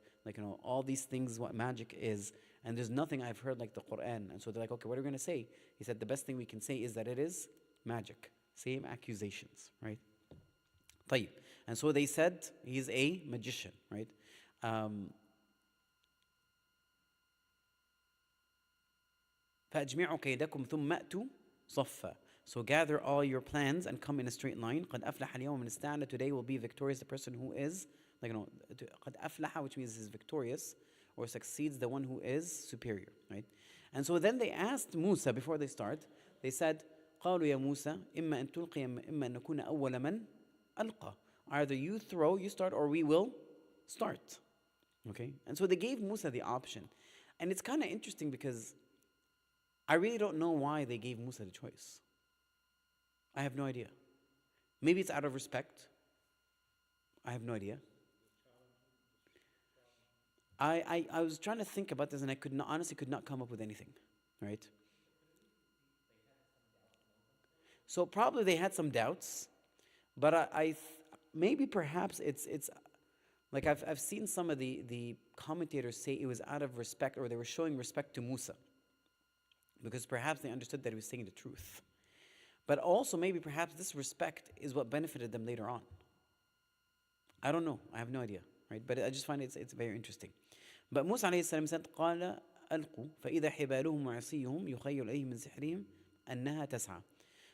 all these things, what magic is. And there's nothing I've heard like the Quran. And so they're like, okay, what are we going to say? He said, the best thing we can say is that it is magic. Same accusations, right? طيب. And so they said, he's a magician, right? فَأَجْمِعُوا كَيْدَكُمْ ثُمَّ أَتُوا صَفًّا. So gather all your plans and come in a straight line. قَدْ أَفْلَحَ الْيَوْمَ مَنِ اسْتَعْلَى. Today will be victorious the person who is, قَدْ أَفْلَحَ, which means is victorious or succeeds the one who is superior, right? And so then they asked Musa before they start, they said, قالوا يا موسى إما أن تلقي إما أن نكون أول من ألقى. Either you start, or we will start. Okay? And so they gave Musa the option. And it's kind of interesting because I really don't know why they gave Musa the choice. I have no idea. Maybe it's out of respect. I have no idea. I was trying to think about this and I honestly could not come up with anything, right? So probably they had some doubts, but maybe perhaps it's like I've seen some of the commentators say it was out of respect, or they were showing respect to Musa, because perhaps they understood that he was saying the truth. But also maybe perhaps this respect is what benefited them later on. I don't know. I have no idea, right? But I just find it's very interesting. But Musa عليه السلام said, قال ألقوا فإذا حبالهم وعصيهم يخيل إليه من سحرهم أنها تسعى.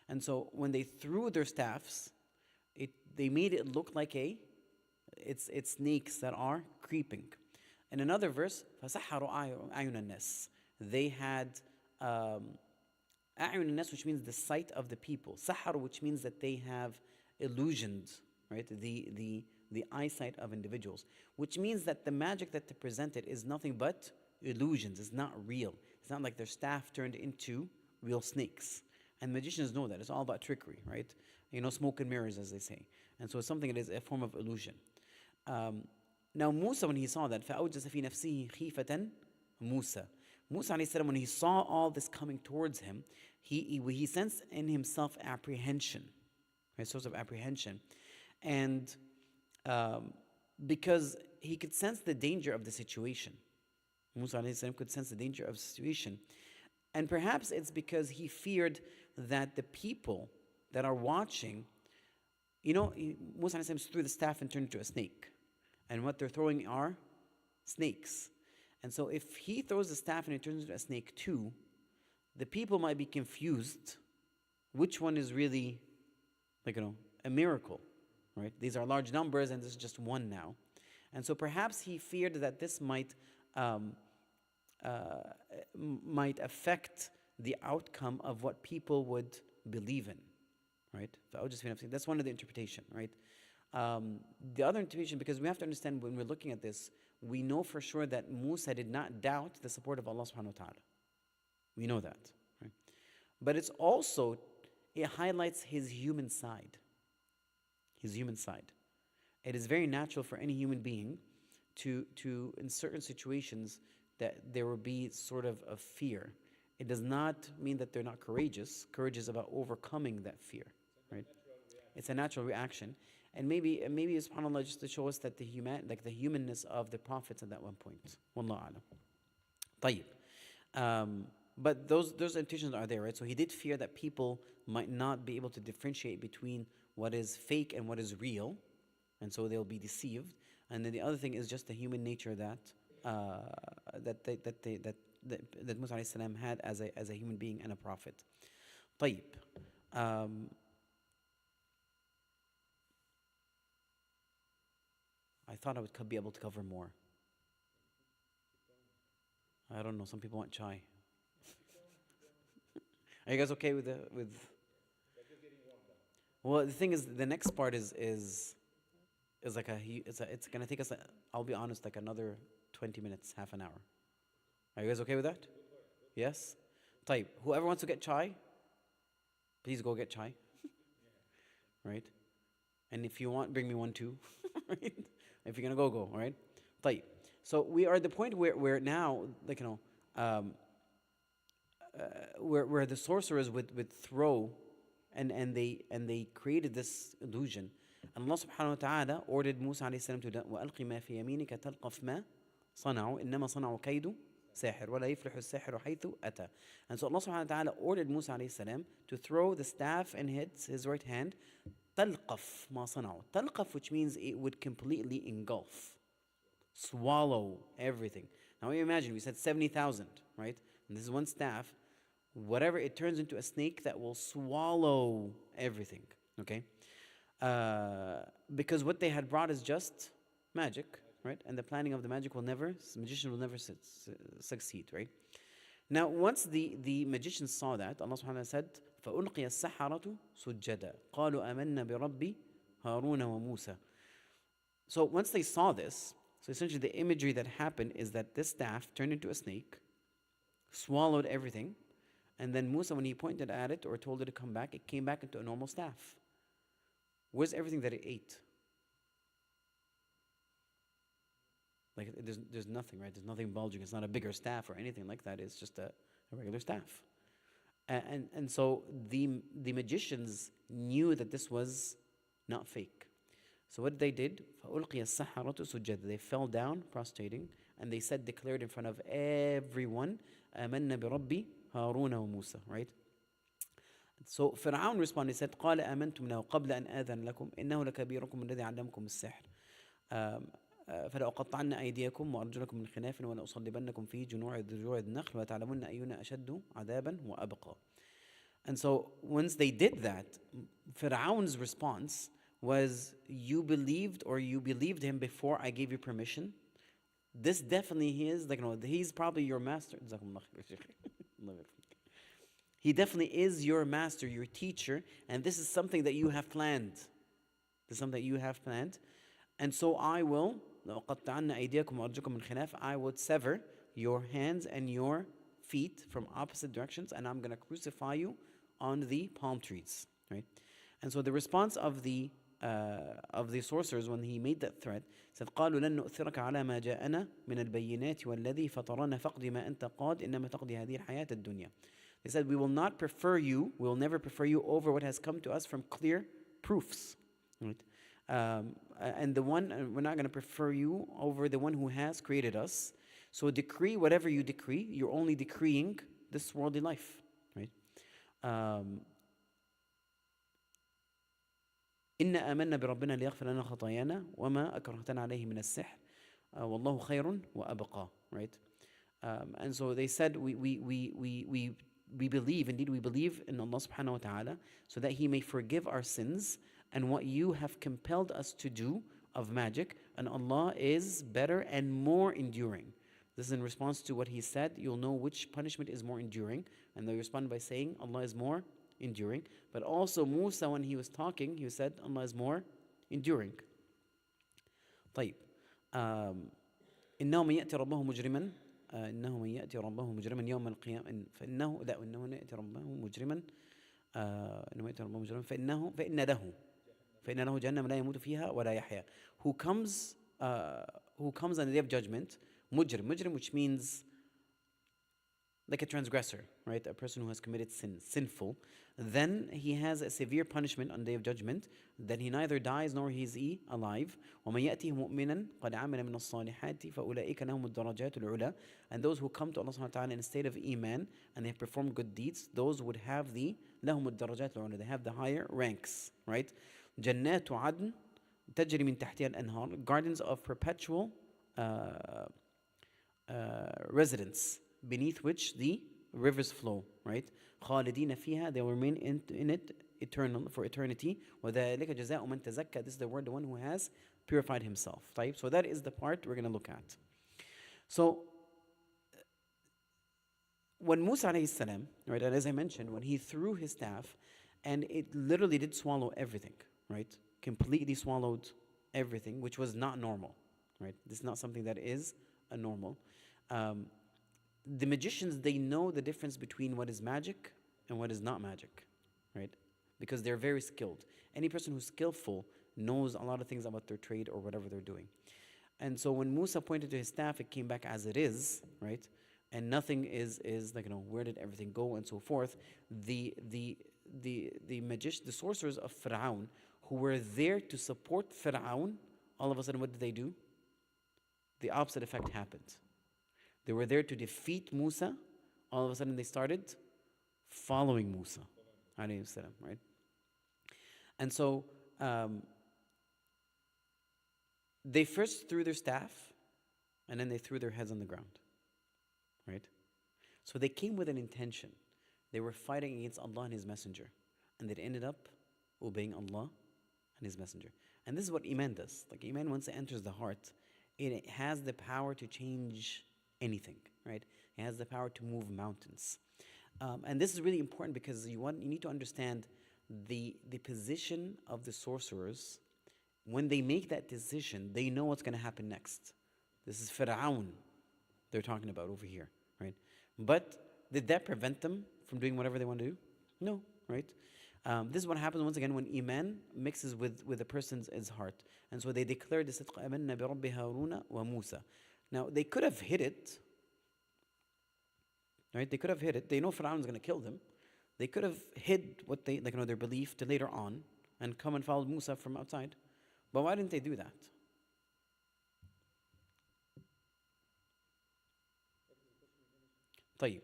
And so when they threw their staffs, they made it look like it's snakes that are creeping. In another verse, فسحروا أعين الناس. They had أعين الناس, which means the sight of the people. سحروا, which means that they have illusioned, right? The eyesight of individuals, which means that the magic that they presented is nothing but illusions. It's not real. It's not like their staff turned into real snakes. And magicians know that. It's all about trickery, right? Smoke and mirrors, as they say. And so it's something that is a form of illusion. Now Musa, when he saw that, فَأَوْجَسَ فِي نَفْسِهِ خِيفَةً Musa. Musa alayhi salam, when he saw all this coming towards him, he sensed in himself apprehension, right? Source of apprehension. And because he could sense the danger of the situation. Musa alayhi salam could sense the danger of the situation. And perhaps it's because he feared that the people that are watching, Musa alayhi salam threw the staff and turned into a snake. And what they're throwing are snakes. And so if he throws the staff and it turns into a snake too, the people might be confused which one is really, a miracle, right? These are large numbers and this is just one now. And so perhaps he feared that this might affect the outcome of what people would believe in, right? That's one of the interpretation, right? The other interpretation, because we have to understand when we're looking at this, we know for sure that Musa did not doubt the support of Allah subhanahu wa ta'ala. We know that, right? But it's also, it highlights his human side. His human side. It is very natural for any human being to in certain situations, that there will be sort of a fear. It does not mean that they're not courageous. Courage is about overcoming that fear, right? It's a natural reaction. And maybe subhanAllah, just to show us that the humanness of the prophets at that one point. Wallahu a'lam. طيب. But those intentions are there, right? So he did fear that people might not be able to differentiate between what is fake and what is real, and so they'll be deceived. And then the other thing is just the human nature that Musa alayhi salam had as a human being and a prophet. طيب. I thought I would be able to cover more. I don't know. Some people want chai. Are you guys okay with? Well, the thing is, the next part is like it's gonna take us. I'll be honest, like another 20 minutes, half an hour. Are you guys okay with that? Yes. طيب. Whoever wants to get chai, please go get chai. Right. And if you want, bring me one too. Right. If you're gonna go, all right? طيب. So we are at the point where now, where the sorcerers would throw, and they created this illusion. And Allah subhanahu wa ta'ala ordered Musa alayhi salam to do, وَأَلْقِ مَا فِي يَمِينِكَ تَلْقَفْ مَا صَنَعُوا إِنَّمَا صَنَعُوا كَيْدُ سَاحِرٌ وَلَا يُفْلِحُ السَّاحِرُ حَيْثُ أَتَى. And so Allah subhanahu wa ta'ala ordered Musa alayhi salam to throw the staff in his right hand, تَلْقَفْ مَا صَنَعُوا. تَلْقَفْ, which means it would completely engulf, swallow everything. Now you imagine, we said 70,000, right? And this is one staff. Whatever, it turns into a snake that will swallow everything, okay? Because what they had brought is just magic, right? And the planning of the magician will never succeed, right? Now, once the magicians saw that, Allah subhanahu wa ta'ala said, فَأُلْقِيَ السَّحَرَةُ سُجَّدًا قَالُوا آمَنَّا بِرَبِّ هَارُونَ وَمُوسَى. So once they saw this, so essentially the imagery that happened is that this staff turned into a snake, swallowed everything, And then Musa, when he pointed at it or told it to come back, it came back into a normal staff. Where's everything that it ate? Like there's nothing, right? There's nothing bulging. It's not a bigger staff or anything like that. It's just a regular staff. And so the magicians knew that this was not fake. So what they did, فَأُلْقِيَ السَّحَرَةُ سُجَّدًا. They fell down, prostrating, and they declared in front of everyone, آمَنَّا بِرَبِّ هَارُونَ وَمُوسَى, right? So Fir'aun responded, he said, قَالَ آمَنْتُمْ لَهُ قَبْلَ أَنْ آذَنَ لَكُمْ إِنَّهُ لَكَبِيرُكُمْ الَّذِي عَلَّمَكُمُ السِّحْرَ فلأقطعن أيديكم وأرجلكم من خلاف ولأصلبنكم في جذوع النخل وتعلمون أينا أشد عذابا وأبقى. And so once they did that, Fir'aun's response was, you believed him before I gave you permission. This definitely is, like, he's probably your master. He definitely is your master, your teacher, and this is something that you have planned. This is something that you have planned. And so I will, I would sever your hands and your feet from opposite directions, and I'm going to crucify you on the palm trees, right? And so the response of the sorcerers when he made that threat said, قالوا لن نؤثرك على ما جاءنا من البينات والذي فطرنا فاقض ما أنت قاض إنما تقضي هذه الحياة الدنيا. They said, we will not prefer you, we will never prefer you over what has come to us from clear proofs, right? And we're not going to prefer you over the one who has created us. So decree whatever you decree, you're only decreeing this worldly life, right? إن آمنا بربنا ليغفر لنا خطايانا وما أكرهتنا عليه من السحر والله خير وأبقى, right? And so they said, we believe, indeed we believe in Allah subhanahu wa ta'ala, so that He may forgive our sins and what you have compelled us to do of magic, and Allah is better and more enduring. This is in response to what He said, you'll know which punishment is more enduring, and they respond by saying Allah is more enduring. But also Musa, when he was talking, he said Allah is more enduring. طيب إنه من يأتي ربه مجرما إنه من يأتي ربه مجرما يوم القيامة فإنه يأتي ربه مجرما إنه يأتي ربه مجرما فإن له جهنم لا يموت فيها ولا يحيا. Who comes on the day of judgment, mujrim, which means like a transgressor, right? A person who has committed sin, sinful. Then he has a severe punishment on the day of judgment, that he neither dies nor is he alive. وَمَنْ يَأْتِهِ مُؤْمِنًا قَدْ عَمِلَ مِنَ الصَّالِحَاتِ فَأُولَئِكَ لَهُمُ الدَّرَجَاتُ الْعُلَى. And those who come to Allah subhanahu wa ta'ala in a state of iman and they have performed good deeds, those would have the لَهُمُ الدَّرَجَاتُ الْعُلَى. They have the higher ranks, right? جَنَّاتُ عَدْنٍ تَجْرِي مِنْ تَحْتِهَا الْأَنْهَارُ. Gardens of perpetual residence, beneath which the rivers flow, right? خالدين فيها, they will remain in it for eternity. وذلك جزاء من تزكى. This is the word, the one who has purified himself. Right? So that is the part we're going to look at. So when Musa عليه السلام, right, and as I mentioned, when he threw his staff, and it literally did swallow everything, right? Completely swallowed everything, which was not normal, right? This is not something that is a normal. The magicians, they know the difference between what is magic and what is not magic, right? Because they're very skilled. Any person who's skillful knows a lot of things about their trade or whatever they're doing. And so when Musa pointed to his staff, it came back as it is, right? And nothing is like, where did everything go and so forth. The sorcerers of Fir'aun, who were there to support Fir'aun, all of a sudden, what did they do? The opposite effect happened. They were there to defeat Musa. All of a sudden, they started following Musa, alayhi salam, right? And so they first threw their staff, and then they threw their heads on the ground, right? So they came with an intention. They were fighting against Allah and His Messenger, and they ended up obeying Allah and His Messenger. And this is what Iman does. Like, Iman, once it enters the heart, it has the power to change anything, right? It has the power to move mountains. And this is really important because you need to understand the position of the sorcerers. When they make that decision, they know what's going to happen next. This is Fir'aun they're talking about over here, right? But did that prevent them from doing whatever they want to do? No, right? This is what happens once again when iman mixes with a person's heart. And so they declared this, آمنا برب هارون وموسى. Now, they could have hid it, right? They could have hid it. They know Fir'aun is going to kill them. They could have hid what they, their belief to later on and come and follow Musa from outside. But why didn't they do that? طيب.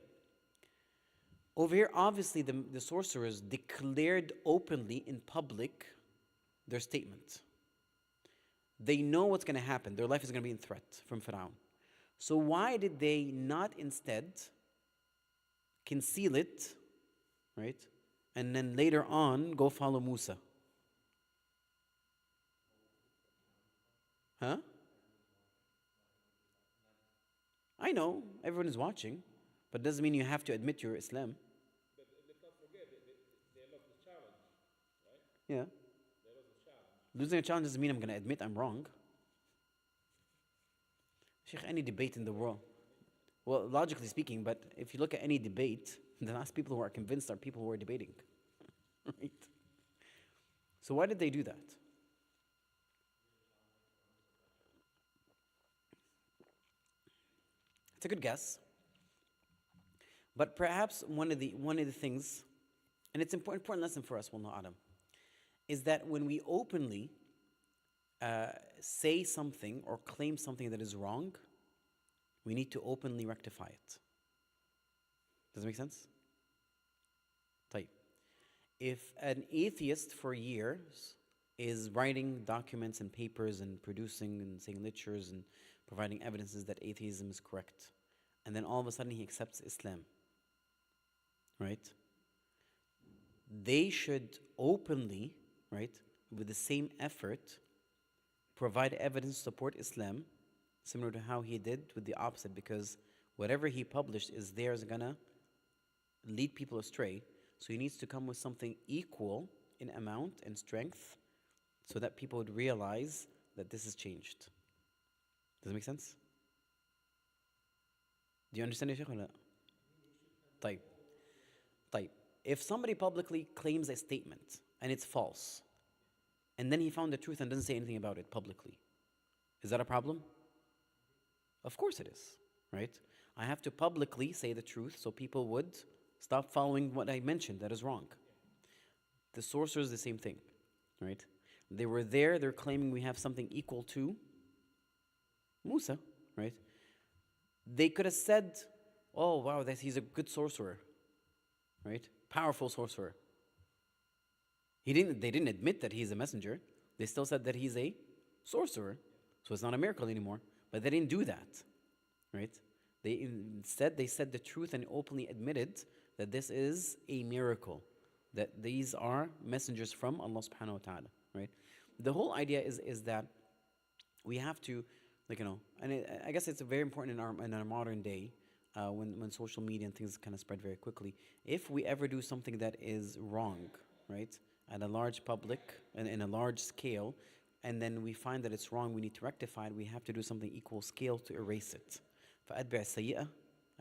Over here, obviously, the sorcerers declared openly in public their statement. They know what's going to happen. Their life is going to be in threat from Fir'aun. So why did they not instead conceal it, right? And then later on, go follow Musa? Huh? I know, everyone is watching, but doesn't mean you have to admit your Islam. But let's not forget, they lost the challenge, right? Yeah. They lost the challenge. Losing a challenge doesn't mean I'm going to admit I'm wrong. Sheikh, any debate in the world, well, logically speaking, but if you look at any debate, the last people who are convinced are people who are debating. Right? So why did they do that? It's a good guess. But perhaps one of the things, and it's an important lesson for us, wallahu alam, is that when we openly say something or claim something that is wrong, we need to openly rectify it. Does it make sense? طيب. If an atheist for years is writing documents and papers and producing and saying lectures and providing evidences that atheism is correct, and then all of a sudden he accepts Islam, right? They should openly, right, with the same effort, provide evidence to support Islam, similar to how he did with the opposite, because whatever he published is gonna lead people astray. So he needs to come with something equal in amount and strength so that people would realize that this has changed. Does it make sense? Do you understand, Ya Shaykh, or not? طيب. طيب. If somebody publicly claims a statement and it's false, and then he found the truth and doesn't say anything about it publicly, is that a problem? Of course it is, right? I have to publicly say the truth so people would stop following what I mentioned that is wrong. The sorcerers, the same thing, right? They were there, they're claiming we have something equal to Musa, right? They could have said, oh wow, he's a good sorcerer, right? Powerful sorcerer. They didn't admit that he's a messenger. They still said that he's a sorcerer. So it's not a miracle anymore. But they didn't do that, right? They said the truth and openly admitted that this is a miracle, that these are messengers from Allah subhanahu wa ta'ala, right? The whole idea is that we have to, and I guess it's very important in our modern day, when social media and things kind of spread very quickly. If we ever do something that is wrong, right, at a large public and in a large scale, and then we find that it's wrong, we need to rectify it, we have to do something equal scale to erase it. فَأَتْبِعِ السَّيِّئَةَ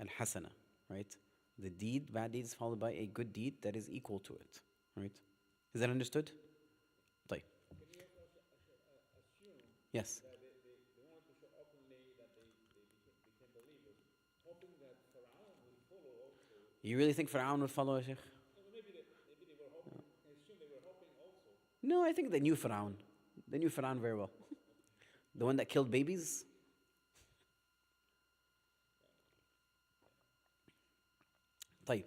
الْحَسَنَةَ, right? The bad deed is followed by a good deed that is equal to it, right? Is that understood? طيب. Can you assume Yes. that they wanted to show openly that they became believers, hoping that Pharaoh will follow also? You really think Fir'aun would follow, Sheikh? Maybe they were hoping. I assume they were hoping also. No, I think they knew Fir'aun. They knew Fir'aun very well. The one that killed babies? طيب.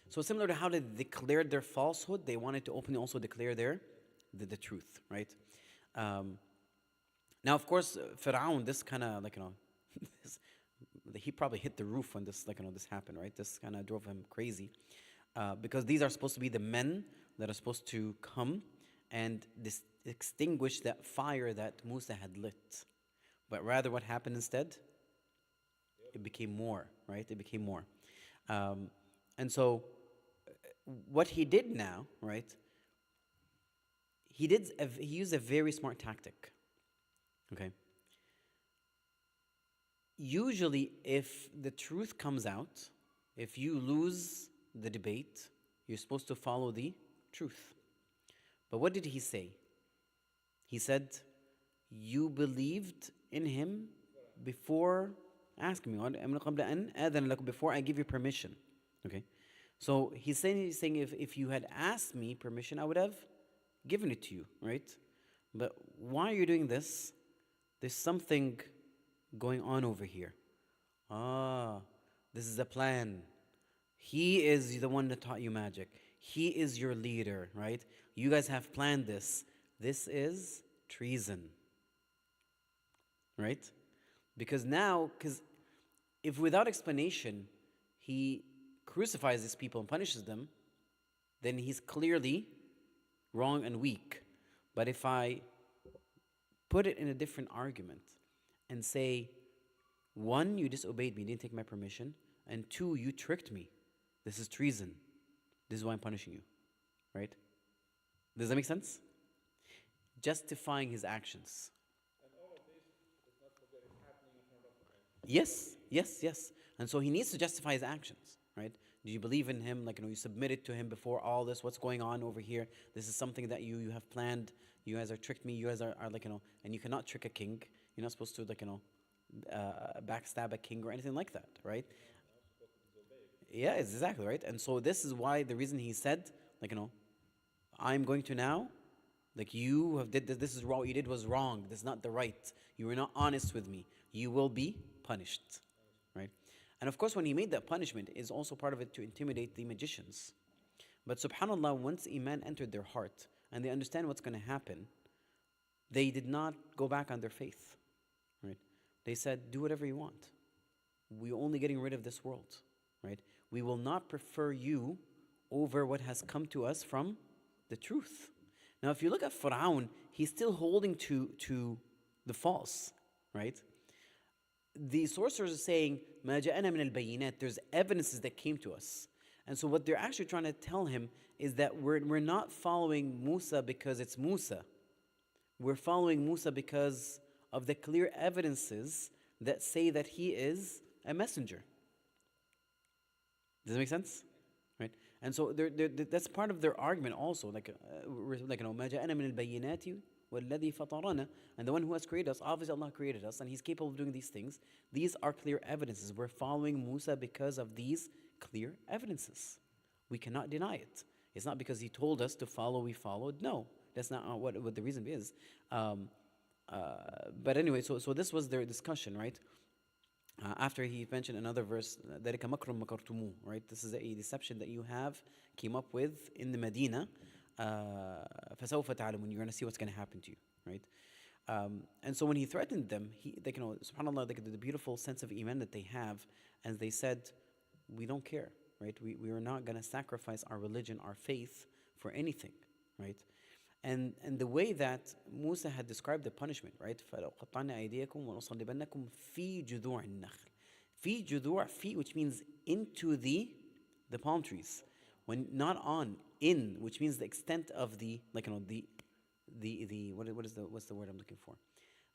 So similar to how they declared their falsehood, they wanted to openly also declare the truth, right? Now, of course, Fir'aun, this kind of, he probably hit the roof when this, this happened, right? This kind of drove him crazy. Because these are supposed to be the men that are supposed to come and extinguish that fire that Musa had lit. But rather what happened instead? It became more, right? It became more. And so what he did now, right? He used a very smart tactic. Okay? Usually if the truth comes out, if you lose the debate. You're supposed to follow the truth. But what did he say? He said, you believed in him before asking me, before I give you permission. Okay? So he's saying if you had asked me permission, I would have given it to you, right? But why are you doing this? There's something going on over here. This is a plan. He is the one that taught you magic. He is your leader, right? You guys have planned this. This is treason. Right? Because if without explanation he crucifies these people and punishes them, then he's clearly wrong and weak. But if I put it in a different argument and say, one, you disobeyed me, didn't take my permission, and two, you tricked me. This is treason. This is why I'm punishing you. Right? Does that make sense? Justifying his actions. And all of this, let's not forget, is happening in front of him. Yes. And so he needs to justify his actions, right? Do you believe in him? You submitted to him before all this. What's going on over here? This is something that you have planned. You guys are tricked me. You guys are and you cannot trick a king. You're not supposed to, backstab a king or anything like that, right? Yeah, it's exactly right. And so this is why the reason he said, I'm going to now, you have did this is wrong. What you did was wrong. This is not the right. You were not honest with me. You will be punished, right? And of course, when he made that punishment, is also part of it to intimidate the magicians. But subhanAllah, once Iman entered their heart and they understand what's going to happen, they did not go back on their faith, right? They said, do whatever you want. We're only getting rid of this world, right? We will not prefer you over what has come to us from the truth. Now, if you look at Fir'aun, he's still holding to the false, right? The sorcerers are saying, مَا جَاءَنَا مِنَ الْبَيِّنَاتِ, there's evidences that came to us. And so what they're actually trying to tell him is that we're not following Musa because it's Musa. We're following Musa because of the clear evidences that say that he is a messenger. Does that make sense? Right? And so that's part of their argument also. مَا جَاءَنَا مِنَ الْبَيِّنَاتِ وَالَّذِي فَطَرَنَا, and the one who has created us, obviously Allah created us, and He's capable of doing these things. These are clear evidences. We're following Musa because of these clear evidences. We cannot deny it. It's not because he told us to follow, we followed. No, that's not what the reason is. But anyway, so this was their discussion, right? After he mentioned another verse, ذَلِكَ مَكْرٌ مَكَرْتُمُوهُ, right? This is a deception that you have came up with in the Medina. فَسَوْفَ تَعْلَمُونَ, you're going to see what's going to happen to you, right? And so when he threatened them, subhanAllah, the beautiful sense of iman that they have, as they said, we don't care, right? We are not going to sacrifice our religion, our faith for anything, right? And the way that Musa had described the punishment, right? فَلَوْقَطَّعْنَا أَيْدِيَكُمْ وَنُصَلِّبَنَّكُمْ فِي جُذُوعِ النَّخْلِ. فِي جُذُوع, fi, which means into the palm trees. When not on, in, which means the extent of the, what's the word I'm looking for?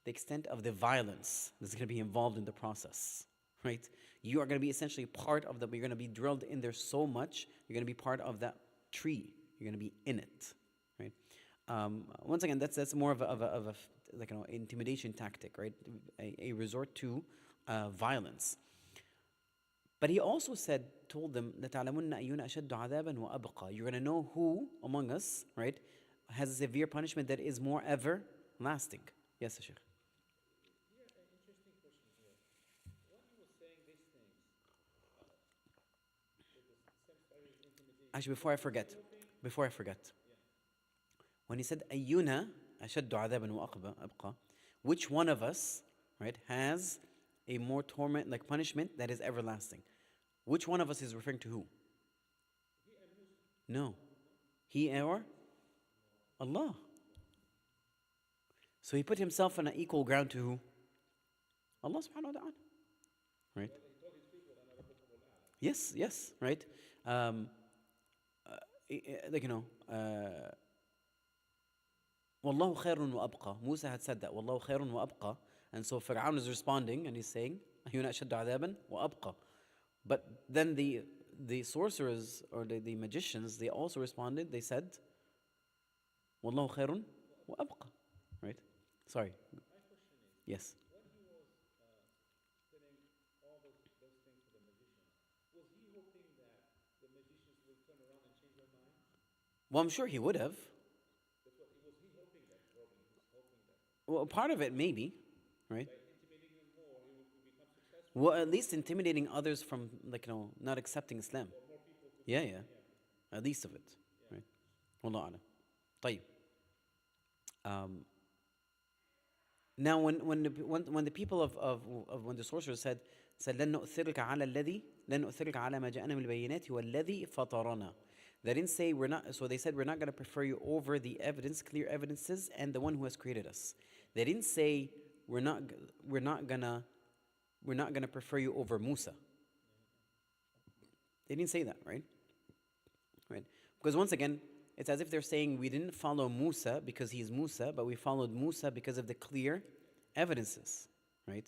The extent of the violence that's going to be involved in the process, right? You are going to be essentially part of you're going to be drilled in there so much, you're going to be part of that tree. You're going to be in it, right? Once again, that's more of a intimidation tactic, right? A resort to violence. But he also told them, لَتَعْلَمُنَّ أَيُّنَا أَشَدُّ عَذَابًا وَأَبْقَى. You're going to know who among us, right, has a severe punishment that is more everlasting. Yes, Sheikh. Here, an interesting question here. When he was saying these things, Actually, before I forget. When he said, أَيُّنَا أَشَدُّ عَذَابًا وَأَبْقَى, which one of us, right, has a more punishment that is everlasting? Which one of us is referring to who? No. He or Allah. So he put himself on an equal ground to who? Allah subhanahu wa ta'ala. Right? Yes, right? وَاللَّهُ خَيْرٌ وَأَبْقَى. Musa had said that, وَاللَّهُ خَيْرٌ وَأَبْقَى. And so Fir'aun is responding and he's saying, أَيُّنَا أَشَدُّ عَذَابًا وَأَبْقَى. But then the the sorcerers or the magicians, they also responded. They said, "Wallahu khairun wa abqa." Right? Sorry. My question is, Yes. when he was telling all those things to the magicians, was he hoping that the magicians will turn around and change their mind? Well, I'm sure he would have. That's what was he hoping that? Probably he was hoping that Well, part of it maybe, right? by intimidating them more, he would become successful, Well, at least intimidating others from, like, not accepting Islam. or more people to Yeah, yeah. At least of it, right? Wallahu a'lam. طيب. Now, when the people of when the sorcerers said لن نؤثرك على الذي لن نؤثرك على ما جاءنا من البينات والذي فطرنا. They didn't say we're not. So they said we're not going to prefer you over the evidence, clear evidences, and the one who has created us. They didn't say we're not gonna prefer you over Musa. They didn't say that, right? Right? Because once again, it's as if they're saying we didn't follow Musa because he's Musa, but we followed Musa because of the clear evidences, right?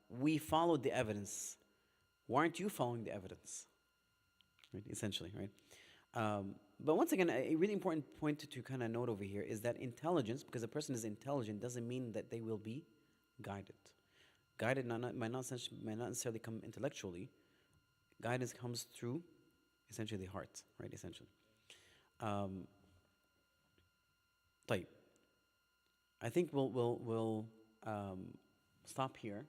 We followed the evidence. Why aren't you following the evidence? Right? Essentially, right? But once again, a really important point to kind of note over here is that intelligence, because a person is intelligent, doesn't mean that they will be guided. Guided might not necessarily come intellectually. Guidance comes through, essentially, the heart, right? Essentially. طيب. I think we'll stop here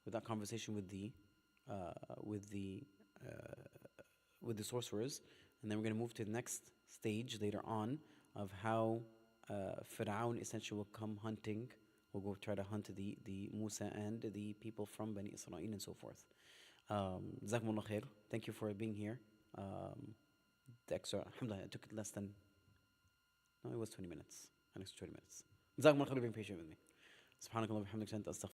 with that conversation with the sorcerers, and then we're going to move to the next stage later on of how Fir'aun essentially will come hunting. We'll go try to hunt the Musa and the people from Bani Israel and so forth. Jazakumullah khair. Thank you for being here. The extra, alhamdulillah, it took less than, no, it was 20 minutes, an extra 20 minutes. Jazakumullah khair for being patient with me. سبحانك اللهم وبحمدك أشهد أن لا إله إلا أنت أستغفرك